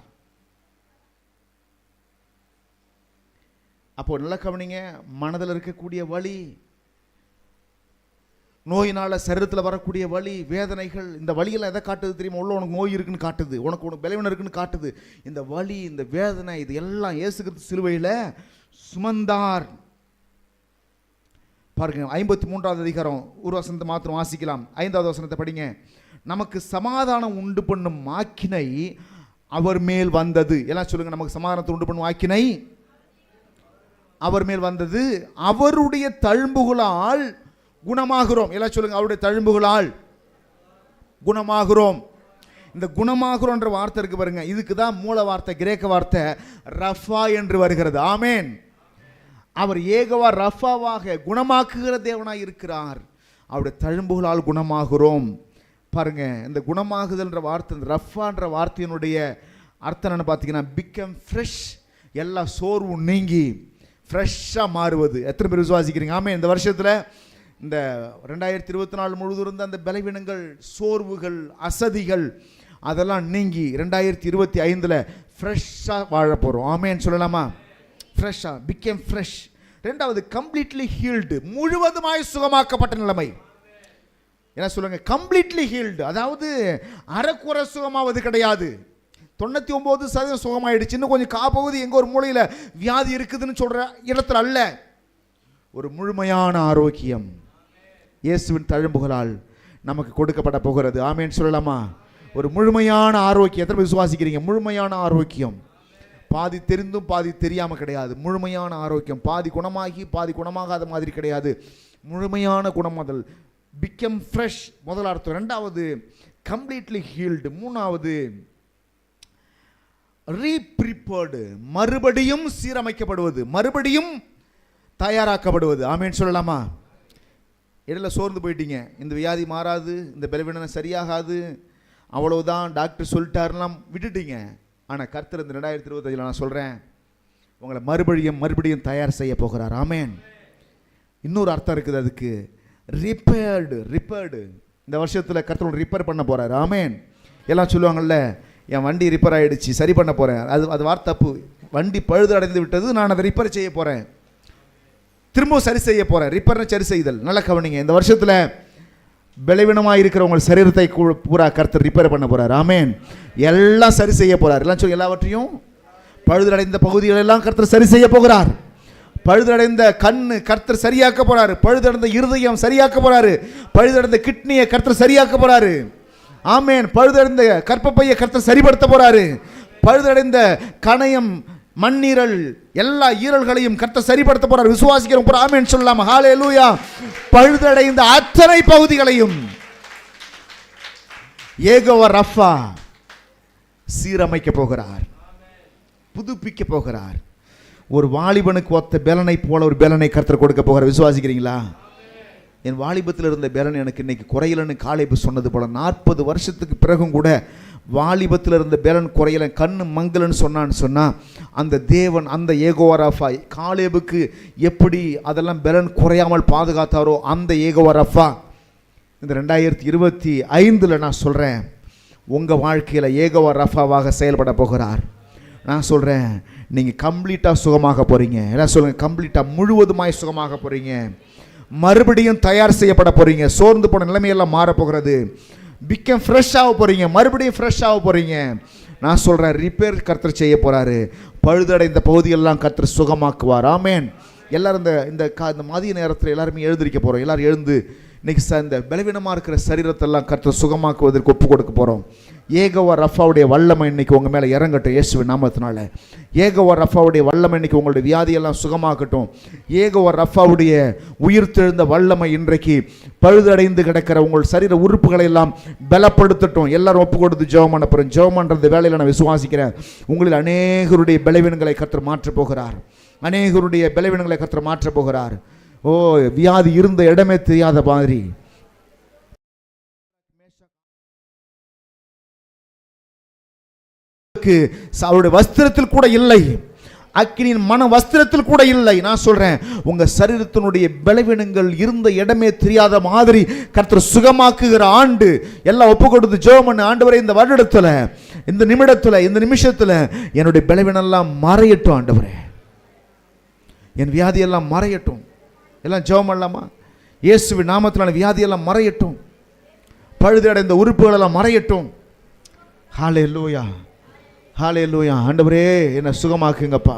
அப்போ நல்ல கவனிங்க, மனதில் இருக்கக்கூடிய வலி, நோயினால சரீரத்தில் வரக்கூடிய வலி, வேதனைகள், இந்த வலியெல்லாம் எதை காட்டுது தெரியுமா? உள்ள உனக்கு நோய் இருக்குன்னு காட்டுது, உனக்கு பலவீனம் இருக்குன்னு காட்டுது. இந்த வலி, இந்த வேதனை, இது எல்லாம் இயேசு கிறிஸ்து சிலுவையில் சுமந்தார். பாருங்க, 53வது அதிகாரம் ஒரு வசனத்தை மாத்திரம் வாசிக்கலாம். 5வது வசனத்தை படிங்க. நமக்கு சமாதானம் உண்டு பண்ணும் ஆக்கினை அவர் மேல் வந்தது. எல்லாம் சொல்லுங்க, நமக்கு சமாதானத்தை உண்டு பண்ணும் ஆக்கினை அவர் மேல் வந்தது, அவருடைய தழும்புகளால் குணமாகிறோம். எல்லாம் சொல்லுங்க, அவருடைய தழும்புகளால் குணமாகிறோம். இந்த குணமாகிறோன்ற வார்த்தை இருக்கு பாருங்க, இதுக்கு தான் மூல வார்த்தை, கிரேக்க வார்த்தை ரஃபா என்று வருகிறது. ஆமேன். அவர் ஏகவா ரஃபாவாக குணமாக்குகிற தேவனாய் இருக்கிறார். அவருடைய தழும்புகளால் குணமாகிறோம். பாருங்க, இந்த குணமாகுதல்ன்ற வார்த்தை, இந்த ரஃபான்ற வார்த்தையினுடைய அர்த்தம் என்ன பார்த்தீங்கன்னா, பிகம் ஃப்ரெஷ், எல்லா சோர்வும் நீங்கி ஃப்ரெஷ்ஷாக மாறுவது. எத்தனை பேர் விசுவாசிக்கிறீங்க? ஆமே. இந்த வருஷத்தில், இந்த 2024 முழுவதும் இருந்த அந்த பலவீனங்கள், சோர்வுகள், அசதிகள் அதெல்லாம் நீங்கி 2025 ஃப்ரெஷ்ஷாக வாழ போகிறோம். ஆமேன்னு சொல்லலாமா? ஃப்ரெஷ்ஷாக, பிகேம் ஃப்ரெஷ். ரெண்டாவது, கம்ப்ளீட்லி ஹீல்டு, முழுவதுமாய் சுகமாக்கப்பட்ட நிலைமை. என்ன சொல்லுங்க? Completely healed. அதாவது அரைக்குறை சுகமாவது கிடையாது. 99% சுகமாயிடுச்சு, இன்னும் கொஞ்சம் காப்பகுதி எங்க ஒரு மூலையில் வியாதி இருக்குதுன்னு சொல்ற இடத்துல அல்ல, ஒரு முழுமையான ஆரோக்கியம் இயேசுவின் தழும்புகளால் நமக்கு கொடுக்கப்பட போகிறது. ஆமேன்னு சொல்லலாமா? ஒரு முழுமையான ஆரோக்கியம். எத்தனை விசுவாசிக்கிறீங்க? முழுமையான ஆரோக்கியம். பாதி தெரிந்தும் பாதி தெரியாமல் கிடையாது. முழுமையான ஆரோக்கியம். பாதி குணமாகி பாதி குணமாகாத மாதிரி கிடையாது. முழுமையான குணமாதல், பிகம் ஃப்ரெஷ், முதல் அர்த்தம். ரெண்டாவது, கம்ப்ளீட்லி ஹீல்டு. மூணாவது, ரீப்ரிப்பேர்டு, மறுபடியும் சீரமைக்கப்படுவது, மறுபடியும் தயாராக்கப்படுவது. ஆமேன்னு சொல்லலாமா? இடையில சோர்ந்து போயிட்டீங்க, இந்த வியாதி மாறாது, இந்த பலவீனம் சரியாகாது, அவ்வளவுதான் டாக்டர் சொல்லிட்டாருலாம் விட்டுட்டீங்க. ஆனால் கர்த்தர் இந்த 2025 நான் சொல்கிறேன், உங்களை மறுபடியும் தயார் செய்ய போகிறார். ஆமேன். இன்னொரு அர்த்தம் இருக்குது அதுக்கு, ரிப்பேர்டு. இந்த வருஷத்தில் கர்த்தர் ரிப்பேர் பண்ண போகிறார். ஆமேன். எல்லாம் சொல்லுவாங்கள்ல, என் வண்டி ரிப்பேர் ஆகிடுச்சு, சரி பண்ண போகிறேன். அது வார்த்தை தப்பு. வண்டி பழுது அடைந்து விட்டது, நான் அதை ரிப்பேர் செய்ய போகிறேன், திரும்ப சரி செய்ய போகிறேன். ரிப்பேர்னு சரி செய்தல். நல்லா கவனிங்க, இந்த வருஷத்தில் பலவீனமாக இருக்கிற உங்கள் சரீரத்தை பூரா கர்த்தர் ரிப்பேர் பண்ண போகிறார். ஆமேன். எல்லாம் சரி செய்ய போகிறார். எல்லாம் சொல்லி, எல்லாவற்றையும், பழுதடைந்த பகுதிகள் எல்லாம் கர்த்தர் சரி செய்ய போகிறார். பழுதடைந்த கண்ணு கர்த்தர் சரியாக்க போகிறாரு. பழுதடைந்த இருதயம் சரியாக்க போகிறாரு. பழுதடைந்த கிட்னியை கர்த்தர் சரியாக்க போகிறாரு. ஆமேன். பழுதடைந்த கர்ப்பப்பையை கர்த்தர் சரிப்படுத்த போகிறாரு. பழுதடைந்த கணையம், மண்ணீரல், எல்லா ஈரல்களையும் கர்த்தர் சரிப்படுத்த போறார். விசுவாசிக்கிறோம். ஆமென் சொல்லலாம். ஹல்லேலூயா. பழுதடைந்த அத்தனை பகுதிகளையும் யெகோவா ரஃபா சீரமைக்க போகிறார், புதுப்பிக்க போகிறார். ஒரு வாலிபனுக்கு ஒத்த பெலனை போல ஒரு பெலனை கர்த்தர் கொடுக்க போகிறார். விசுவாசிக்கிறீங்களா? என் வாலிபத்தில் இருந்த பெலன் எனக்கு இன்னைக்கு குறையலன்னு காலேபு சொன்னது போல, 40 வருஷத்துக்கு பிறகும் கூட வாலிபத்தில் இருந்த பெலன் குறையல, கண்ணு மங்கலன்னு சொன்னா, அந்த தேவன், அந்த யெகோவா ரஃபா காலேபுக்கு எப்படி அதெல்லாம் பெலன் குறையாமல் பாதுகாத்தாரோ, அந்த யெகோவா ரஃபா இந்த 2025 நான் சொல்கிறேன், உங்கள் வாழ்க்கையில் யெகோவா ரஃபாவாக செயல்பட போகிறார். நான் சொல்கிறேன், நீங்கள் கம்ப்ளீட்டாக சுகமாக போகிறீங்க. எல்லாம் சொல்லுங்கள், கம்ப்ளீட்டாக முழுவதுமாய் சுகமாக போகிறீங்க. மறுபடியும் தயார் செய்யப்பட போகிறீங்க. சோர்ந்து போன நிலைமையெல்லாம் மாறப்போகிறது. பிகம் ஃப்ரெஷ் ஆக போகிறீங்க. மறுபடியும் ஃப்ரெஷ் ஆக போகிறீங்க. நான் சொல்கிறேன், ரிப்பேர் கர்த்தர் செய்ய போகிறாரு. பழுதடைந்த பகுதியெல்லாம் கர்த்தர் சுகமாக்குவார். ஆமேன். எல்லோரும் இந்த மதிய நேரத்தில் எல்லாருமே எழுந்திருக்க போகிறோம். எல்லோரும் எழுந்து இன்னைக்கு இந்த பலவீனமாக இருக்கிற சரீரத்தெல்லாம் கர்த்தர் சுகமாக்குவதற்கு ஒப்பு கொடுக்க போகிறோம். யெகோவா ரஃபாவுடைய வல்லமை இன்னைக்கு உங்கள் மேலே இறங்கட்டும் இயேசுவின் நாமத்தினால. யெகோவா ரஃபாவுடைய வல்லமை இன்னைக்கு உங்களுடைய வியாதியெல்லாம் சுகமாக்கட்டும். யெகோவா ரஃபாவுடைய உயிர்த்தெழுந்த வல்லமை இன்றைக்கு பழுதடைந்து கிடக்கிற உங்கள் சரீர உறுப்புகளை எல்லாம் பலப்படுத்தட்டும். எல்லாரும் ஒப்பு கொடுத்து ஜெபம் பண்ண போகிறேன். ஜெபம் பண்ணுறது வேலையில் நான் விசுவாசிக்கிறேன். உங்களில் அநேகருடைய பலவீனங்களை கர்த்தர் மாற்றப் போகிறார். அநேகருடைய பலவீனங்களை கர்த்தர் மாற்றப் போகிறார். ஓ, வியாதி இருந்த இடமே தெரியாத மாதிரி அவருடைய வஸ்திரத்தில் கூட இல்லை. அக்கினியின் மன வஸ்திரத்தில் கூட இல்லை. நான் சொல்றேன், உங்க சரீரத்தினுடைய பலவீனங்கள் இருந்த இடமே தெரியாத மாதிரி கர்த்தர் சுகமாக்குகிற ஆண்டு. எல்லாம் ஒப்பு கொடுத்து ஜெபம் பண்ண, ஆண்டவரே இந்த வருடத்துல, இந்த நிமிடத்துல, இந்த நிமிஷத்துல என்னுடைய பலவீனம் எல்லாம் மறையட்டும் ஆண்டவரே, என் வியாதியெல்லாம் மறையட்டும். எல்லாம் ஜெபம் பண்ணலாமா? இயேசுவின் நாமத்திலான வியாதியெல்லாம் மறையட்டும், பழுதடைந்த உறுப்புகள் எல்லாம் மறையட்டும். ஹல்லேலூயா, ஹல்லேலூயா. ஆண்டவரே என்னை சுகமாக்குங்கப்பா,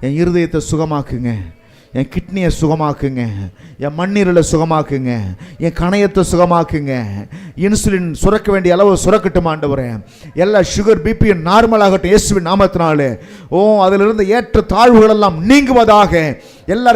என் இருதயத்தை சுகமாக்குங்க, என் கிட்னியை சுகமாக்குங்க, என் மண்ணீரலை சுகமாக்குங்க, என் கணையத்தை சுகமாக்குங்க. இன்சுலின் சுரக்க வேண்டிய அளவு சுரக்கட்டும் ஆண்டவரே. எல்லா சுகர் பிபி நார்மல் ஆகட்டும் இயேசுவின் நாமத்தினாலே. அதிலிருந்து ஏற்ற தாழ்வுகள் எல்லாம் நீங்குவதாக. எல்லாரும்